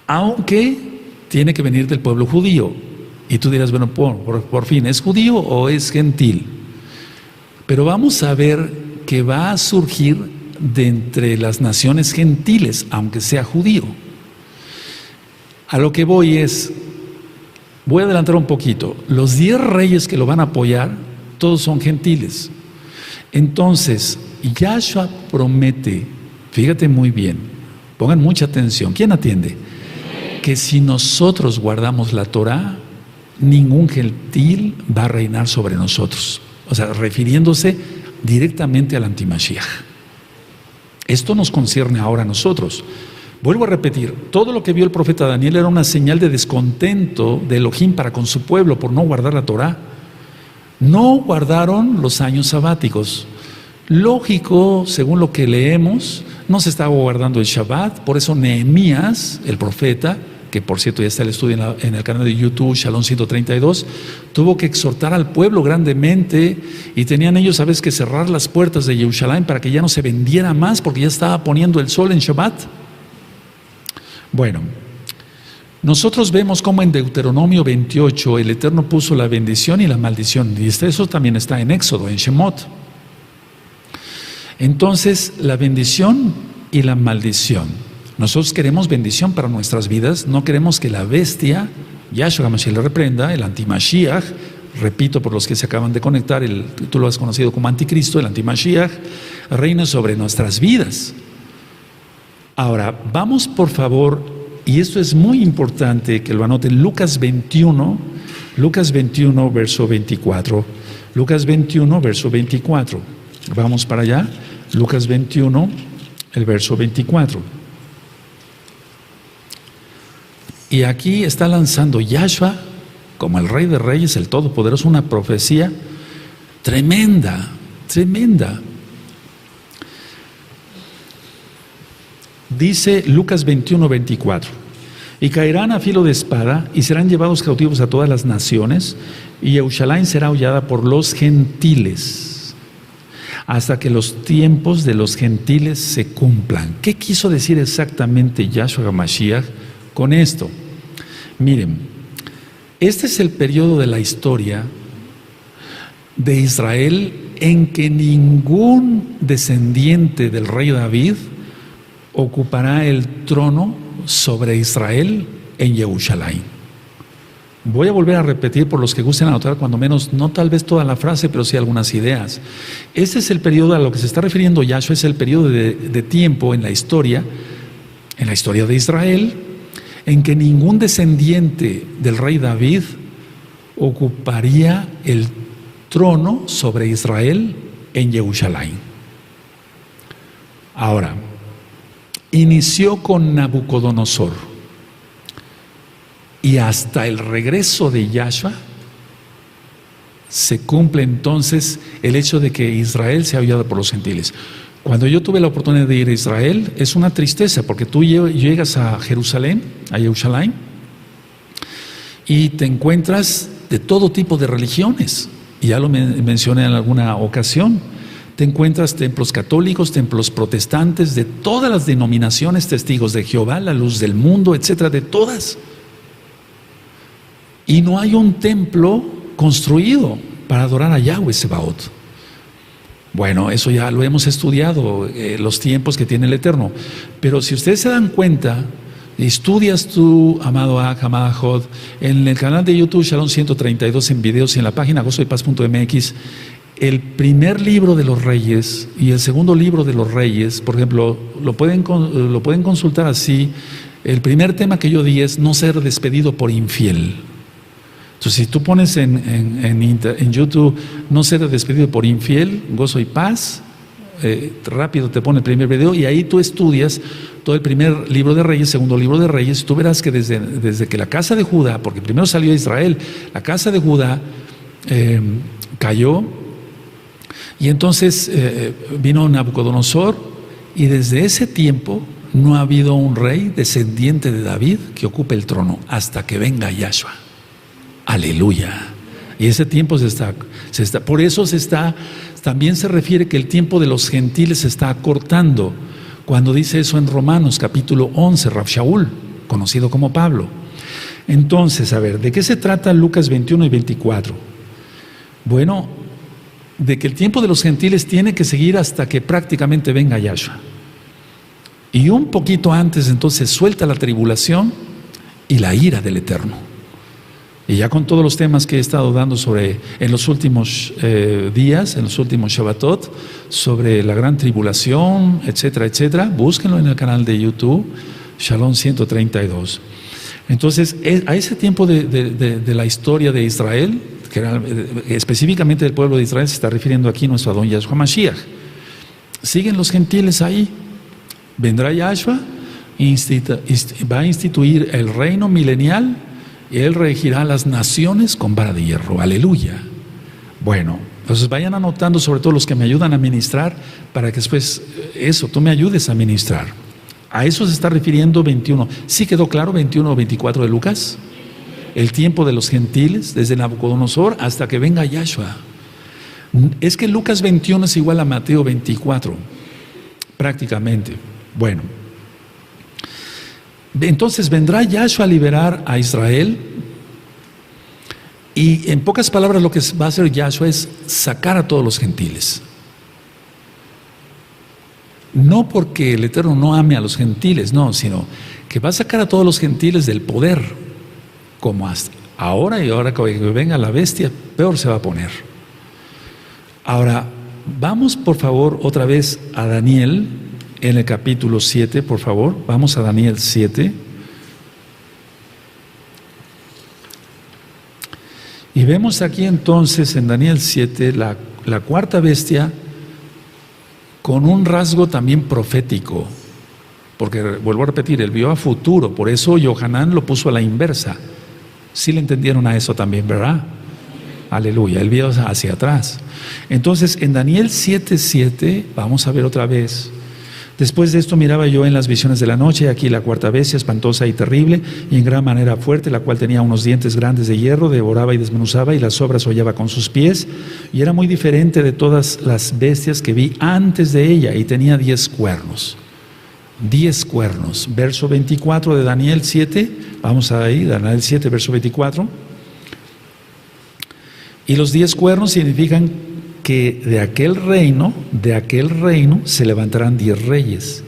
aunque tiene que venir del pueblo judío. Y tú dirás, bueno, por fin, ¿es judío o es gentil? Pero vamos a ver que va a surgir de entre las naciones gentiles, aunque sea judío. A lo que voy a adelantar un poquito. Los 10 reyes que lo van a apoyar, todos son gentiles. Entonces, Yahshua promete, fíjate muy bien, pongan mucha atención, ¿quién atiende? Que si nosotros guardamos la Torah, ningún gentil va a reinar sobre nosotros. O sea, refiriéndose directamente al antimashiach. Esto nos concierne ahora a nosotros. Vuelvo a repetir, todo lo que vio el profeta Daniel era una señal de descontento de Elohim para con su pueblo por no guardar la Torah. No guardaron los años sabáticos. Lógico, según lo que leemos, no se estaba guardando el Shabbat, por eso Nehemías, el profeta, que por cierto ya está el estudio en el canal de YouTube, Shalom 132, tuvo que exhortar al pueblo grandemente, y tenían ellos a veces que cerrar las puertas de Jerusalén para que ya no se vendiera más, porque ya estaba poniendo el sol en Shabbat. Bueno, nosotros vemos cómo en Deuteronomio 28 el Eterno puso la bendición y la maldición, y eso también está en Éxodo, en Shemot. Entonces, la bendición y la maldición. Nosotros queremos bendición para nuestras vidas, no queremos que la bestia, Yahshua HaMashiach le reprenda, el antimashiach, repito por los que se acaban de conectar, tú lo has conocido como anticristo, el antimashiach, reina sobre nuestras vidas. Ahora, vamos por favor, y esto es muy importante que lo anoten, Lucas 21, verso 24. Lucas 21, verso 24. Vamos para allá, Lucas 21, el verso 24. Y aquí está lanzando Yahshua, como el Rey de Reyes, el Todopoderoso, una profecía tremenda, tremenda. Dice Lucas 21, 24: y caerán a filo de espada y serán llevados cautivos a todas las naciones, y Jerusalén será hollada por los gentiles, hasta que los tiempos de los gentiles se cumplan. ¿Qué quiso decir exactamente Yahshua HaMashiach con esto? Miren, este es el periodo de la historia de Israel en que ningún descendiente del rey David ocupará el trono sobre Israel en Jerusalén. Voy a volver a repetir por los que gusten anotar, cuando menos, no tal vez toda la frase, pero sí algunas ideas. Este es el periodo a lo que se está refiriendo Yahshua, es el periodo de tiempo en la historia de Israel, en que ningún descendiente del rey David ocuparía el trono sobre Israel en Jerusalén. Ahora, inició con Nabucodonosor. Y hasta el regreso de Yahshua se cumple entonces el hecho de que Israel sea ayudado por los gentiles. Cuando yo tuve la oportunidad de ir a Israel, es una tristeza, porque tú llegas a Jerusalén, y te encuentras de todo tipo de religiones. Y ya lo mencioné en alguna ocasión. Te encuentras templos católicos, templos protestantes, de todas las denominaciones, testigos de Jehová, la luz del mundo, etcétera, de todas. Y no hay un templo construido para adorar a Yahweh Sebaot. Bueno, eso ya lo hemos estudiado, los tiempos que tiene el Eterno. Pero si ustedes se dan cuenta, estudias tú, amado Aj, amada Jod, en el canal de YouTube Shalom 132 en videos y en la página gozoypaz.mx, el primer libro de los reyes y el segundo libro de los reyes, por ejemplo, lo pueden consultar así. El primer tema que yo di es no ser despedido por infiel. Entonces, si tú pones en YouTube no ser despedido por infiel, gozo y paz, rápido te pone el primer video y ahí tú estudias todo el primer libro de Reyes, segundo libro de Reyes, y tú verás que desde que la casa de Judá, porque primero salió Israel, la casa de Judá cayó, y entonces vino Nabucodonosor, y desde ese tiempo no ha habido un rey descendiente de David que ocupe el trono hasta que venga Yahshua. Aleluya. Y ese tiempo por eso también se refiere que el tiempo de los gentiles se está acortando, cuando dice eso en Romanos capítulo 11, Rav Shaul, conocido como Pablo. Entonces, a ver, ¿de qué se trata Lucas 21 y 24? Bueno, de que el tiempo de los gentiles tiene que seguir hasta que prácticamente venga Yahshua. Y un poquito antes, entonces, suelta la tribulación y la ira del Eterno. Y ya con todos los temas que he estado dando en los últimos días, en los últimos Shabbatot, sobre la gran tribulación, etcétera, etcétera, búsquenlo en el canal de YouTube, Shalom 132. Entonces, a ese tiempo de la historia de Israel, que era específicamente del pueblo de Israel, se está refiriendo aquí nuestro Adón Yahshua Mashiach. Siguen los gentiles ahí. Vendrá Yahshua, va a instituir el reino milenial, y Él regirá las naciones con vara de hierro. Aleluya. Bueno, entonces vayan anotando, sobre todo los que me ayudan a ministrar, para que después tú me ayudes a ministrar. A eso se está refiriendo 21. ¿Sí quedó claro 21 o 24 de Lucas? El tiempo de los gentiles, desde Nabucodonosor hasta que venga Yahshua. Es que Lucas 21 es igual a Mateo 24, prácticamente. Bueno. Entonces vendrá Yahshua a liberar a Israel, y en pocas palabras lo que va a hacer Yahshua es sacar a todos los gentiles. No porque el Eterno no ame a los gentiles, no, sino que va a sacar a todos los gentiles del poder, como hasta ahora, y ahora que venga la bestia, peor se va a poner. Ahora, vamos por favor otra vez a Daniel, en el capítulo 7, por favor, vamos a Daniel 7. Y vemos aquí entonces en Daniel 7 la cuarta bestia con un rasgo también profético, porque vuelvo a repetir, él vio a futuro, por eso Yohanan lo puso a la inversa. Sí le entendieron a eso también, ¿verdad? Aleluya, él vio hacia atrás. Entonces en Daniel 7:7, vamos a ver otra vez. Después de esto miraba yo en las visiones de la noche, aquí la cuarta bestia, espantosa y terrible, y en gran manera fuerte, la cual tenía unos dientes grandes de hierro, devoraba y desmenuzaba, y las obras hollaba con sus pies, y era muy diferente de todas las bestias que vi antes de ella, y tenía 10 cuernos. 10 cuernos. Verso 24 de Daniel 7, vamos ahí, Daniel 7, verso 24. Y los 10 cuernos significan que de aquel reino se levantarán 10 reyes,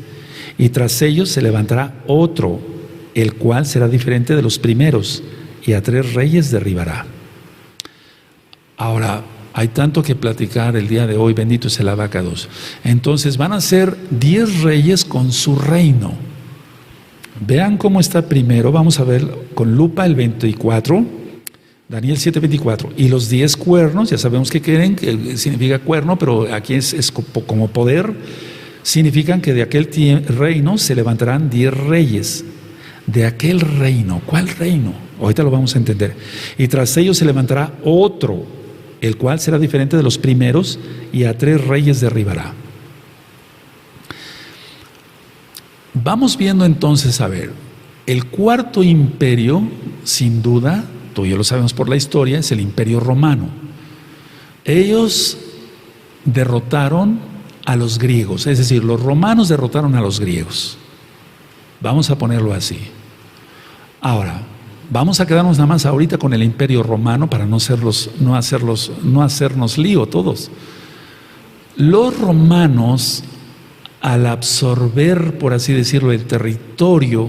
y tras ellos se levantará otro, el cual será diferente de los primeros, y a 3 reyes derribará. Ahora, hay tanto que platicar el día de hoy, bendito es el abacados. Entonces van a ser 10 reyes con su reino. Vean cómo está primero, vamos a ver con lupa el 24, Daniel 7:24. Y los 10 cuernos, ya sabemos que quieren, significa cuerno, pero aquí es como poder, significan que de aquel reino se levantarán 10 reyes. De aquel reino, ¿cuál reino? Ahorita lo vamos a entender. Y tras ellos se levantará otro, el cual será diferente de los primeros, y a 3 reyes derribará. Vamos viendo entonces, a ver, el cuarto imperio, sin duda, tú y yo lo sabemos por la historia, es el Imperio Romano. Ellos derrotaron a los griegos, es decir, los romanos derrotaron a los griegos. Vamos a ponerlo así. Ahora, vamos a quedarnos nada más ahorita con el Imperio Romano para no hacernos lío todos. Los romanos, al absorber, por así decirlo, el territorio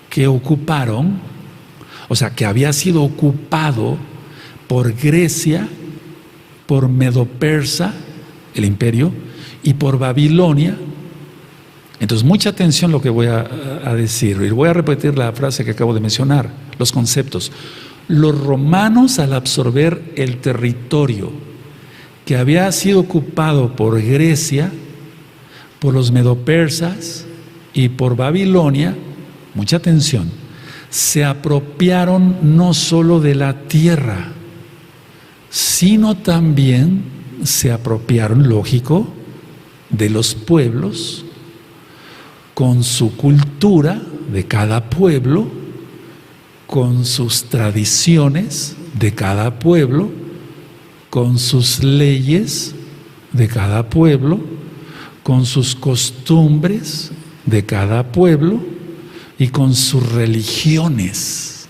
que ocuparon, o sea, que había sido ocupado por Grecia, por Medo-Persa, el imperio, y por Babilonia. Entonces, mucha atención lo que voy a decir, y voy a repetir la frase que acabo de mencionar, los conceptos. Los romanos, al absorber el territorio que había sido ocupado por Grecia, por los medopersas y por Babilonia, mucha atención, se apropiaron no solo de la tierra, sino también se apropiaron, lógico, de los pueblos, con su cultura de cada pueblo, con sus tradiciones de cada pueblo, con sus leyes de cada pueblo, con sus costumbres de cada pueblo y con sus religiones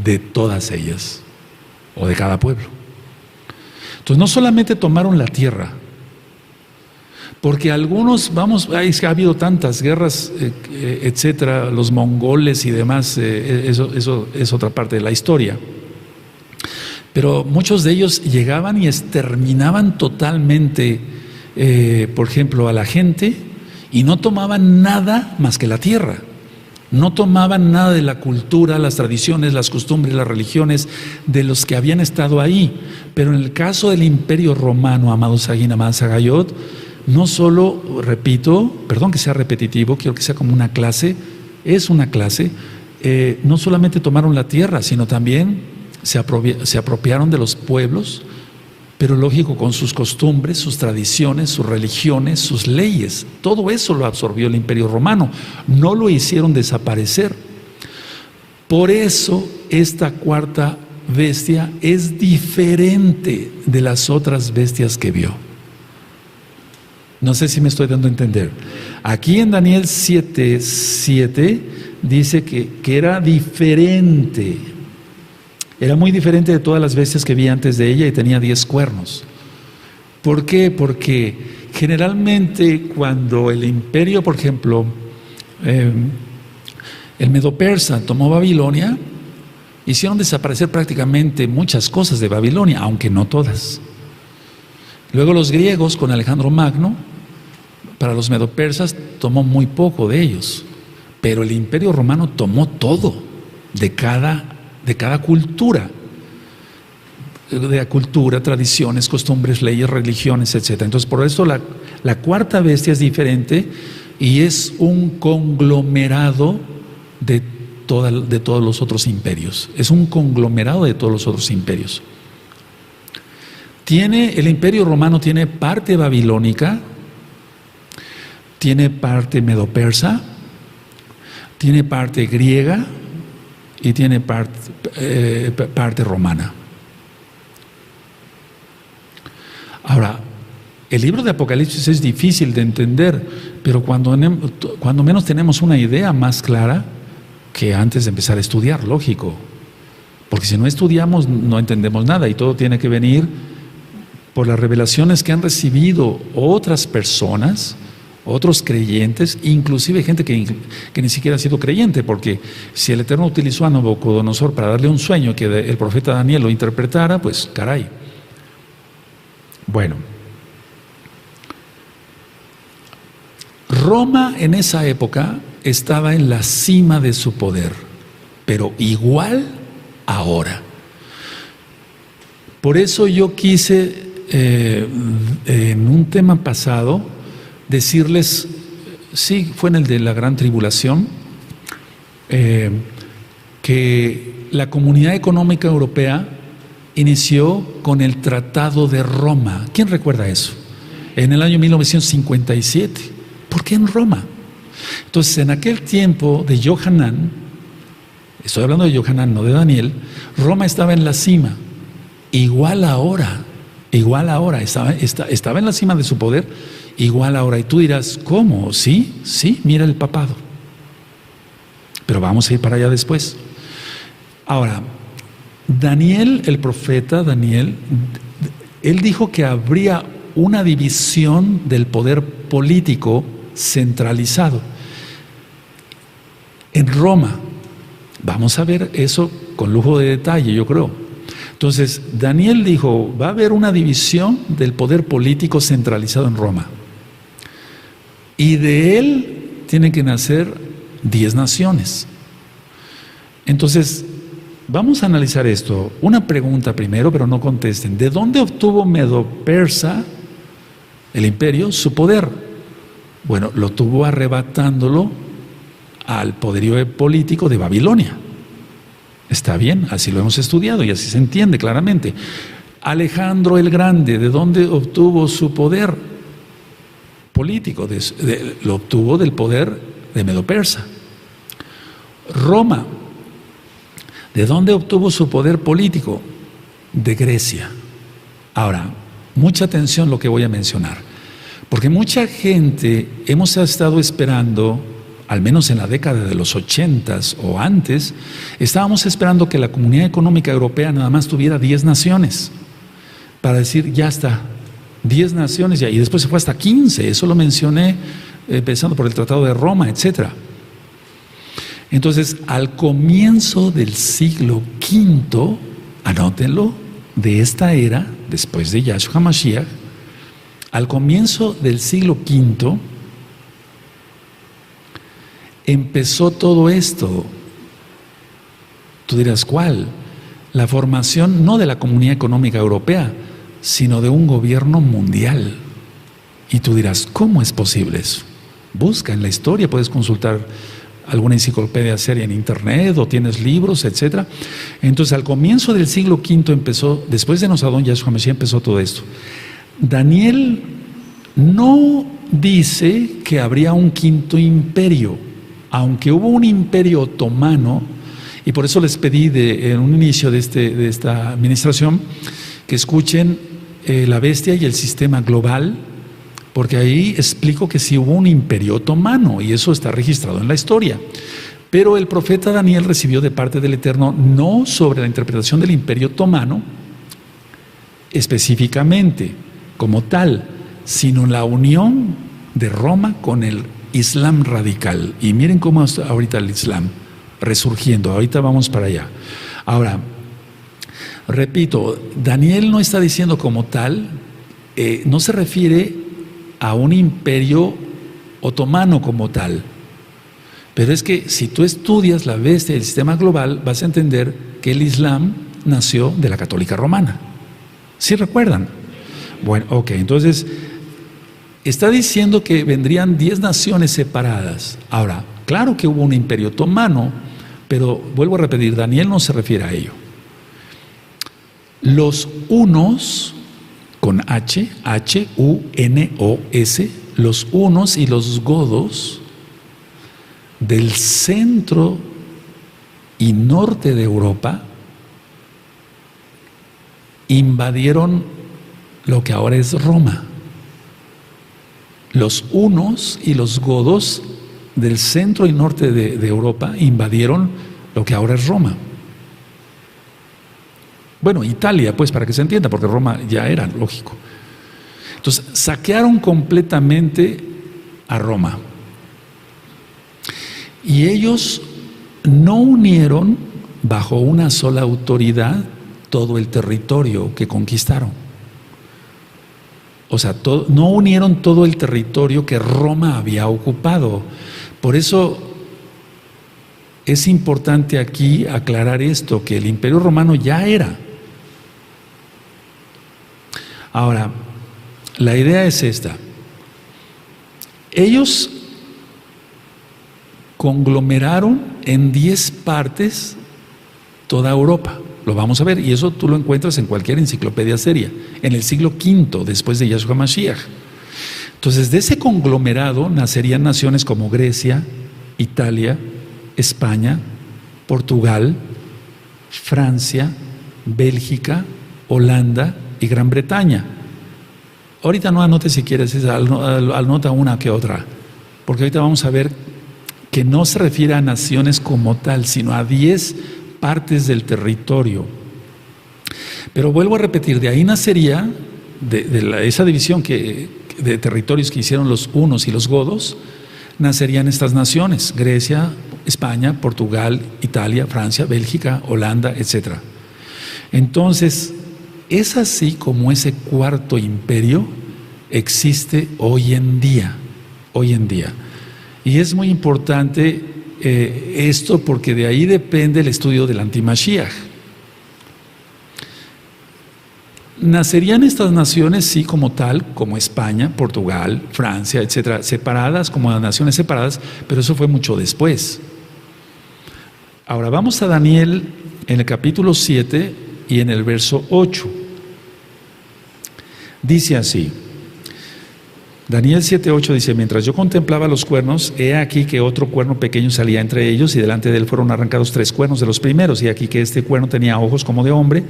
de todas ellas o de cada pueblo. Entonces no solamente tomaron la tierra, porque algunos, ha habido tantas guerras, etcétera, los mongoles y demás, eso es otra parte de la historia. Pero muchos de ellos llegaban y exterminaban totalmente, por ejemplo, a la gente, y no tomaban nada más que la tierra. No tomaban nada de la cultura, las tradiciones, las costumbres, las religiones de los que habían estado ahí. Pero en el caso del Imperio Romano, amados Sagin, amados Sagayot, no solo, repito, perdón que sea repetitivo, quiero que sea como una clase, es una clase, no solamente tomaron la tierra, sino también se apropiaron de los pueblos, pero lógico, con sus costumbres, sus tradiciones, sus religiones, sus leyes. Todo eso lo absorbió el Imperio Romano, no lo hicieron desaparecer. Por eso esta cuarta bestia es diferente de las otras bestias que vio. No sé si me estoy dando a entender. Aquí en Daniel 7:7 dice que era diferente. Era muy diferente de todas las bestias que vi antes de ella y tenía 10 cuernos. ¿Por qué? Porque generalmente cuando el imperio, por ejemplo, el Medo-Persa tomó Babilonia, hicieron desaparecer prácticamente muchas cosas de Babilonia, aunque no todas. Luego los griegos con Alejandro Magno, para los medopersas tomó muy poco de ellos, pero el Imperio Romano tomó todo de cada cultura, tradiciones, costumbres, leyes, religiones, etc. Entonces por eso la cuarta bestia es diferente y es un conglomerado de todos los otros imperios. Es un conglomerado de todos los otros imperios. El Imperio Romano tiene parte babilónica, tiene parte medopersa, tiene parte griega y tiene parte romana. Ahora, el libro de Apocalipsis es difícil de entender, pero cuando menos tenemos una idea más clara que antes de empezar a estudiar, lógico. Porque si no estudiamos no entendemos nada y todo tiene que venir por las revelaciones que han recibido otras personas otros creyentes, inclusive gente que ni siquiera ha sido creyente, porque si el Eterno utilizó a Nabucodonosor para darle un sueño que el profeta Daniel lo interpretara, pues caray. Bueno, Roma en esa época estaba en la cima de su poder, pero igual ahora. Por eso yo quise, en un tema pasado, decirles, sí, fue en el de la Gran Tribulación, que la Comunidad Económica Europea inició con el Tratado de Roma. ¿Quién recuerda eso? En el año 1957. ¿Por qué en Roma? Entonces, en aquel tiempo de Johanán, estoy hablando de Johanán, no de Daniel, Roma estaba en la cima. Igual ahora, estaba en la cima de su poder, igual ahora. Y tú dirás, ¿cómo? Sí, mira el papado. Pero vamos a ir para allá después. Ahora, Daniel, el profeta Daniel, él dijo que habría una división del poder político centralizado en Roma. Vamos a ver eso con lujo de detalle, yo creo. Entonces, Daniel dijo, va a haber una división del poder político centralizado en Roma. Y de él tienen que nacer 10 naciones. Entonces, vamos a analizar esto. Una pregunta primero, pero no contesten. ¿De dónde obtuvo Medo-Persa, el imperio, su poder? Bueno, lo tuvo arrebatándolo al poderío político de Babilonia. Está bien, así lo hemos estudiado y así se entiende claramente. Alejandro el Grande, ¿de dónde obtuvo su poder político? Lo obtuvo del poder de Medo-Persa. Roma, ¿de dónde obtuvo su poder político? De Grecia. Ahora, mucha atención lo que voy a mencionar, porque mucha gente hemos estado esperando, al menos en la década de los 80s o antes, estábamos esperando que la Comunidad Económica Europea nada más tuviera 10 naciones, para decir, ya está, 10 naciones ya, y después se fue hasta 15, eso lo mencioné, empezando por el Tratado de Roma, etc. Entonces, al comienzo del siglo V, anótenlo, de esta era, después de Yahshua Mashiach, al comienzo del siglo V, empezó todo esto. Tú dirás, ¿cuál? La formación no de la Comunidad Económica Europea, sino de un gobierno mundial. Y tú dirás, ¿cómo es posible eso? Busca en la historia, puedes consultar alguna enciclopedia seria en internet o tienes libros, etc. Entonces, al comienzo del siglo V empezó, después de Nosadón Yahshua Mashiach, empezó todo esto. Daniel no dice que habría un quinto imperio, aunque hubo un imperio otomano, y por eso les pedí en un inicio de esta administración que escuchen la bestia y el sistema global, porque ahí explico que sí hubo un imperio otomano, y eso está registrado en la historia. Pero el profeta Daniel recibió de parte del Eterno no sobre la interpretación del imperio otomano específicamente como tal, sino la unión de Roma con el Islam radical. Y miren cómo está ahorita el Islam resurgiendo. Ahorita vamos para allá. Ahora, repito, Daniel no está diciendo como tal, no se refiere a un imperio otomano como tal. Pero es que si tú estudias la bestia del sistema global, vas a entender que el Islam nació de la católica romana. ¿Sí recuerdan? Bueno, ok, entonces está diciendo que vendrían 10 naciones separadas. Ahora, claro que hubo un imperio otomano, pero vuelvo a repetir, Daniel no se refiere a ello. Los hunos, con H, H-U-N-O-S, los hunos y los godos del centro y norte de Europa invadieron lo que ahora es Roma. Los hunos y los godos del centro y norte de Europa invadieron lo que ahora es Roma. Bueno, Italia, pues, para que se entienda, porque Roma ya era, lógico. Entonces, saquearon completamente a Roma. Y ellos no unieron bajo una sola autoridad todo el territorio que conquistaron. O sea, no unieron todo el territorio que Roma había ocupado. Por eso es importante aquí aclarar esto, que el Imperio Romano ya era. Ahora, la idea es esta. Ellos conglomeraron en 10 partes toda Europa. Lo vamos a ver, y eso tú lo encuentras en cualquier enciclopedia seria, en el siglo V después de Yahshua Mashiach. Entonces, de ese conglomerado nacerían naciones como Grecia, Italia, España, Portugal, Francia, Bélgica, Holanda y Gran Bretaña. Ahorita no anotes si quieres, anota una que otra, porque ahorita vamos a ver que no se refiere a naciones como tal, sino a 10 partes del territorio. Pero vuelvo a repetir, de ahí nacería, esa división de territorios que hicieron los hunos y los godos, nacerían estas naciones: Grecia, España, Portugal, Italia, Francia, Bélgica, Holanda, etc. Entonces, es así como ese cuarto imperio existe hoy en día. Y es muy importante esto, porque de ahí depende el estudio del antimashiach. Nacerían estas naciones, sí, como tal, como España, Portugal, Francia, etcétera, separadas, como naciones separadas, pero eso fue mucho después. Ahora vamos a Daniel en el capítulo 7 y en el verso 8. Dice así, Daniel 7:8 dice: mientras yo contemplaba los cuernos, he aquí que otro cuerno pequeño salía entre ellos, y delante de él fueron arrancados 3 cuernos de los primeros, y aquí que este cuerno tenía ojos como de hombre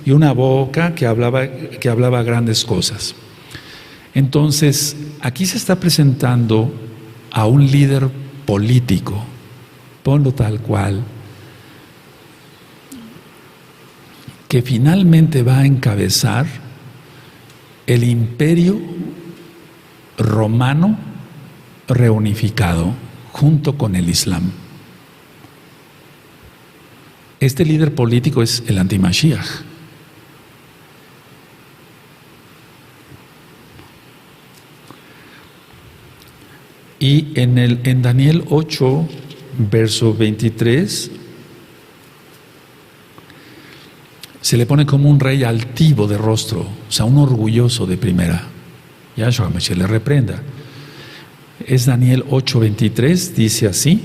y una boca que hablaba grandes cosas. Entonces, aquí se está presentando a un líder político, ponlo tal cual, que finalmente va a encabezar el imperio romano reunificado junto con el Islam. Este líder político es el antimashiach. Y en Daniel 8, verso 23, se le pone como un rey altivo de rostro, o sea, un orgulloso de primera. Yahshua Mashiach le reprenda. Es Daniel 8:23, dice así: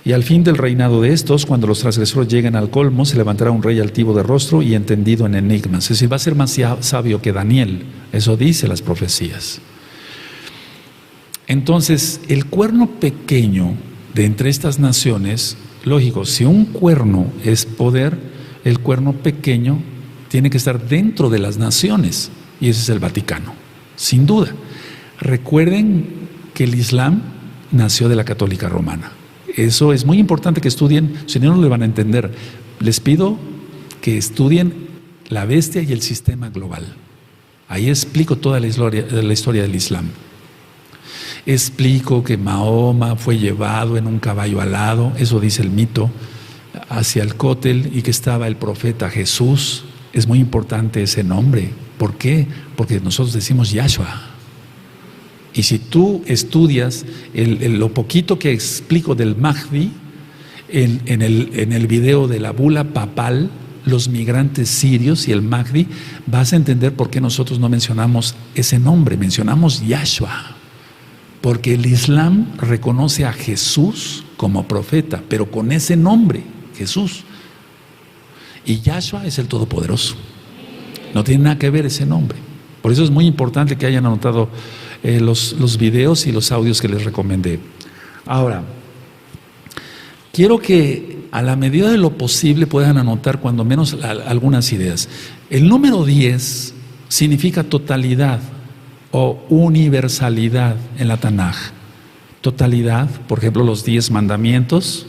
y al fin del reinado de estos, cuando los transgresores lleguen al colmo, se levantará un rey altivo de rostro y entendido en enigmas. Es decir, va a ser más sabio que Daniel. Eso dice las profecías. Entonces, el cuerno pequeño de entre estas naciones, lógico, si un cuerno es poder, el cuerno pequeño tiene que estar dentro de las naciones. Y ese es el Vaticano, sin duda. Recuerden que el Islam nació de la Católica Romana. Eso es muy importante que estudien, si no, no le van a entender. Les pido que estudien la bestia y el sistema global. Ahí explico toda la historia del Islam. Explico que Mahoma fue llevado en un caballo alado, eso dice el mito, hacia el Cótel, y que estaba el profeta Jesús. Es muy importante ese nombre. ¿Por qué? Porque nosotros decimos Yahshua. Y si tú estudias lo poquito que explico del Mahdi en el video de la bula papal, los migrantes sirios y el Mahdi, vas a entender por qué nosotros no mencionamos ese nombre, mencionamos Yahshua. Porque el Islam reconoce a Jesús como profeta, pero con ese nombre, Jesús. Y Yahshua es el Todopoderoso. No tiene nada que ver ese nombre. Por eso es muy importante que hayan anotado los videos y los audios que les recomendé. Ahora, quiero que a la medida de lo posible puedan anotar cuando menos algunas ideas. El número 10 significa totalidad o universalidad en la Tanaj. Totalidad, por ejemplo, los 10 mandamientos,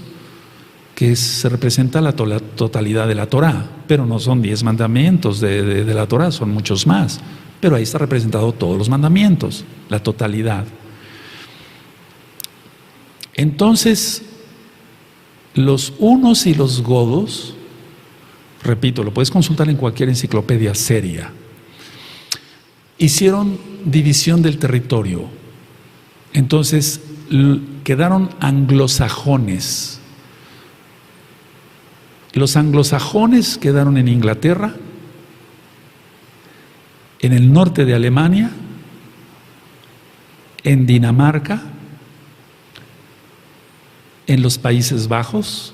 que se representa la totalidad de la Torah, pero no son 10 mandamientos de la Torah, son muchos más. pero ahí está representado todos los mandamientos, la totalidad. Entonces, los hunos y los godos, repito, lo puedes consultar en cualquier enciclopedia seria, hicieron división del territorio. Entonces, quedaron anglosajones. Los anglosajones quedaron en Inglaterra, en el norte de Alemania, en Dinamarca, en los Países Bajos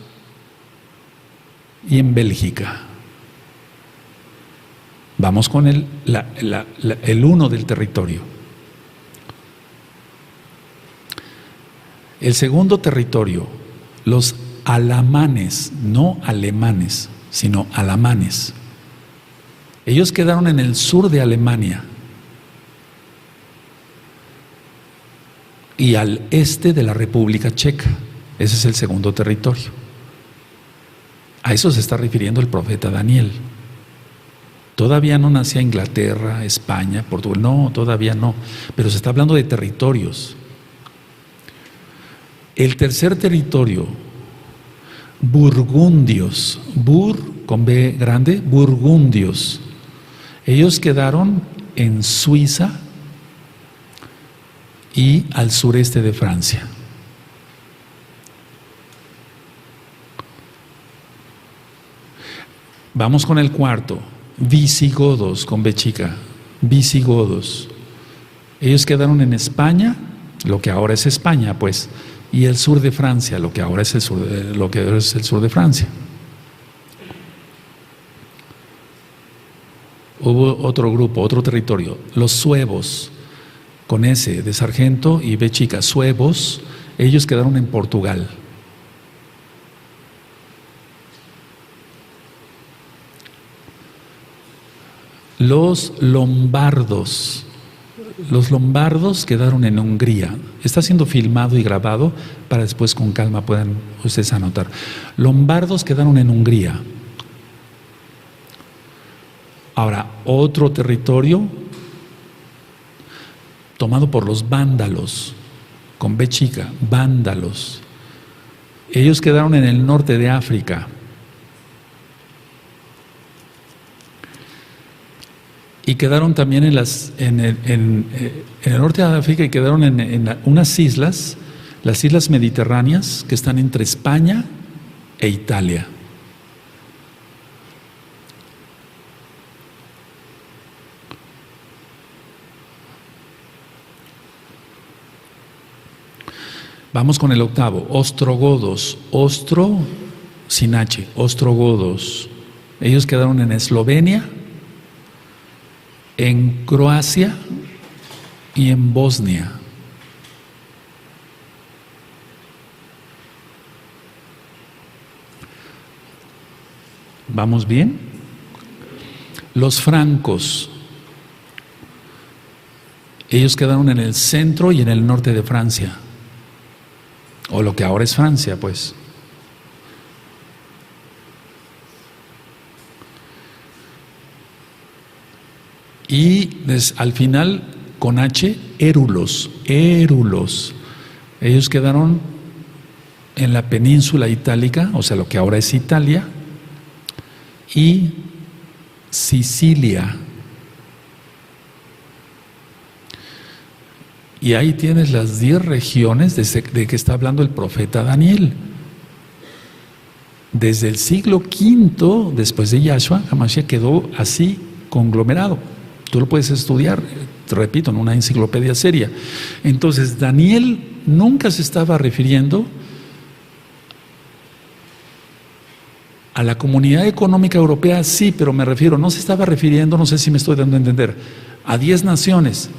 y en Bélgica. Vamos con el uno del territorio. El segundo territorio, los alamanes, no alemanes, sino alamanes. Ellos quedaron en el sur de Alemania y al este de la República Checa. Ese es el segundo territorio. A eso se está refiriendo el profeta Daniel. Todavía no nacía Inglaterra, España, Portugal, no, todavía no, pero se está hablando de territorios. El tercer territorio, burgundios, con B grande, burgundios. Ellos quedaron en Suiza y al sureste de Francia. Vamos con el cuarto, visigodos, con B chica, visigodos. Ellos quedaron en España, lo que ahora es España, pues, y el sur de Francia, lo que ahora es el sur de Francia. Hubo otro grupo, otro territorio, los suevos, con S de sargento y B chica, suevos. Ellos quedaron en Portugal. Los lombardos quedaron en Hungría. Está siendo filmado y grabado para después con calma puedan ustedes anotar. Lombardos quedaron en Hungría. Ahora, otro territorio tomado por los vándalos, con B chica, vándalos. Ellos quedaron en el norte de África. Y quedaron también en el norte de África y quedaron en unas islas, las islas mediterráneas que están entre España e Italia. Vamos con el octavo, ostrogodos, ostro sin H, ostrogodos. Ellos quedaron en Eslovenia, en Croacia y en Bosnia. ¿Vamos bien? Los francos, ellos quedaron en el centro y en el norte de Francia, o lo que ahora es Francia, pues. Y al final, con H, érulos. Ellos quedaron en la península itálica, o sea, lo que ahora es Italia, y Sicilia. Y ahí tienes las 10 regiones de que está hablando el profeta Daniel. Desde el siglo V, después de Yahshua, Hamashiach quedó así conglomerado. Tú lo puedes estudiar, te repito, en una enciclopedia seria. Entonces, Daniel nunca se estaba refiriendo a la Comunidad Económica Europea, sí, pero me refiero, no se estaba refiriendo, no sé si me estoy dando a entender, a 10 naciones,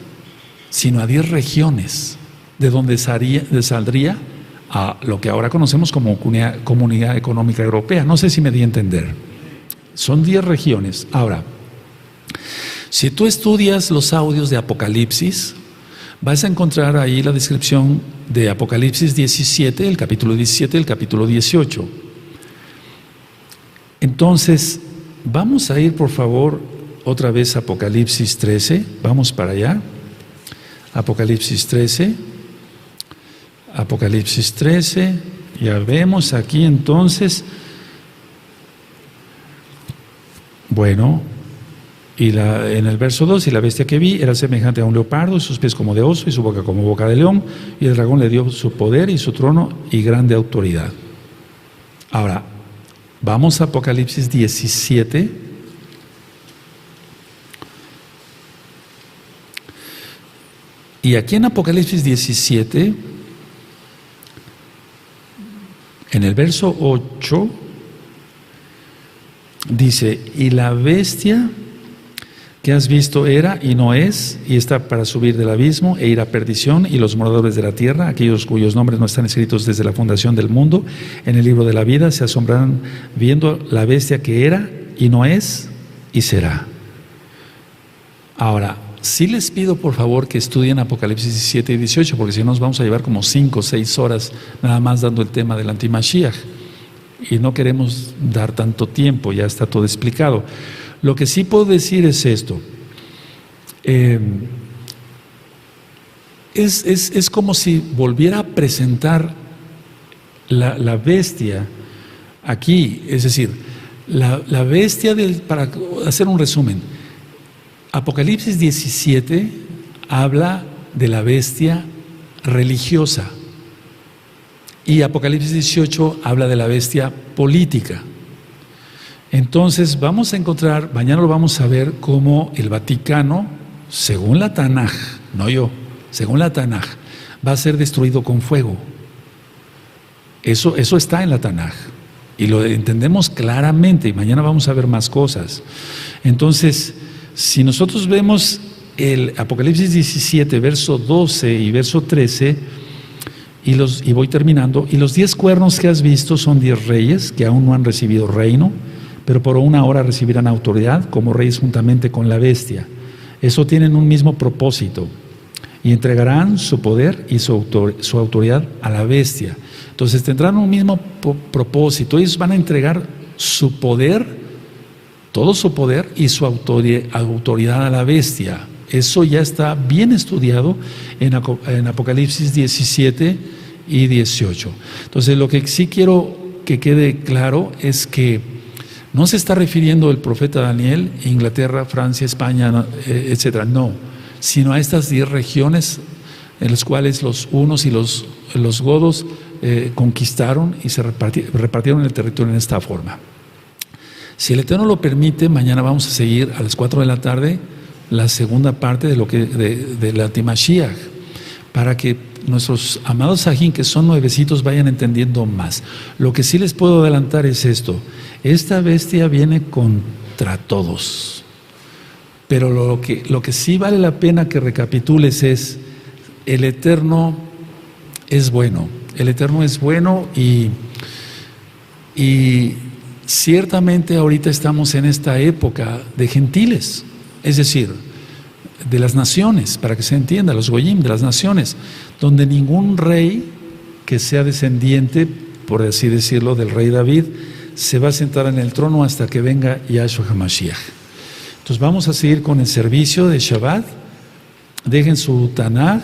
sino a 10 regiones, de donde saldría a lo que ahora conocemos como Comunidad Económica Europea. No sé si me di a entender. Son 10 regiones. Ahora, si tú estudias los audios de Apocalipsis, vas a encontrar ahí la descripción de Apocalipsis 17, el capítulo 17, el capítulo 18. Entonces, vamos a ir, por favor, otra vez Apocalipsis 13, vamos para allá. Apocalipsis 13, Apocalipsis 13, ya vemos aquí entonces, bueno, en el verso 2, y la bestia que vi era semejante a un leopardo, y sus pies como de oso, y su boca como boca de león, y el dragón le dio su poder y su trono y grande autoridad. Ahora, vamos a Apocalipsis 17. Y aquí en Apocalipsis 17, en el verso 8, dice, y la bestia que has visto era y no es, y está para subir del abismo e ir a perdición, y los moradores de la tierra, aquellos cuyos nombres no están escritos desde la fundación del mundo, en el libro de la vida, se asombrarán viendo la bestia que era y no es y será. Ahora, sí les pido por favor que estudien Apocalipsis 17 y 18, porque si no nos vamos a llevar como 5 o 6 horas nada más dando el tema del antimashiach, y no queremos dar tanto tiempo, ya está todo explicado. Lo que sí puedo decir es esto, es como si volviera a presentar la bestia aquí, es decir, la bestia para hacer un resumen, Apocalipsis 17 habla de la bestia religiosa y Apocalipsis 18 habla de la bestia política. Entonces vamos a encontrar, mañana lo vamos a ver, cómo el Vaticano, según la Tanaj, no yo, según la Tanaj, va a ser destruido con fuego. Eso está en la Tanaj y lo entendemos claramente, y mañana vamos a ver más cosas. Entonces, si nosotros vemos el Apocalipsis 17, verso 12 y verso 13, y voy terminando, y los 10 cuernos que has visto son 10 reyes que aún no han recibido reino, pero por una hora recibirán autoridad como reyes juntamente con la bestia. Eso tienen un mismo propósito, y entregarán su poder y su autoridad a la bestia. Entonces tendrán un mismo propósito, ellos van a entregar su poder, todo su poder y su autoridad a la bestia. Eso ya está bien estudiado en Apocalipsis 17 y 18. Entonces lo que sí quiero que quede claro es que no se está refiriendo el profeta Daniel a Inglaterra, Francia, España, etcétera, no, sino a estas 10 regiones en las cuales los hunos y los godos conquistaron y se repartieron el territorio en esta forma. Si el Eterno lo permite, mañana vamos a seguir a las 4 de la tarde la segunda parte de la Antimashiach, para que nuestros amados sajín, que son nuevecitos, vayan entendiendo más. Lo que sí les puedo adelantar es esto: esta bestia viene contra todos, pero lo que sí vale la pena que recapitules es: el Eterno es bueno, el Eterno es bueno, y ciertamente ahorita estamos en esta época de gentiles, es decir, de las naciones, para que se entienda, los goyim de las naciones, donde ningún rey que sea descendiente, por así decirlo, del rey David, se va a sentar en el trono hasta que venga Yahshua HaMashiach. Entonces vamos a seguir con el servicio de Shabbat. Dejen su Tanaj.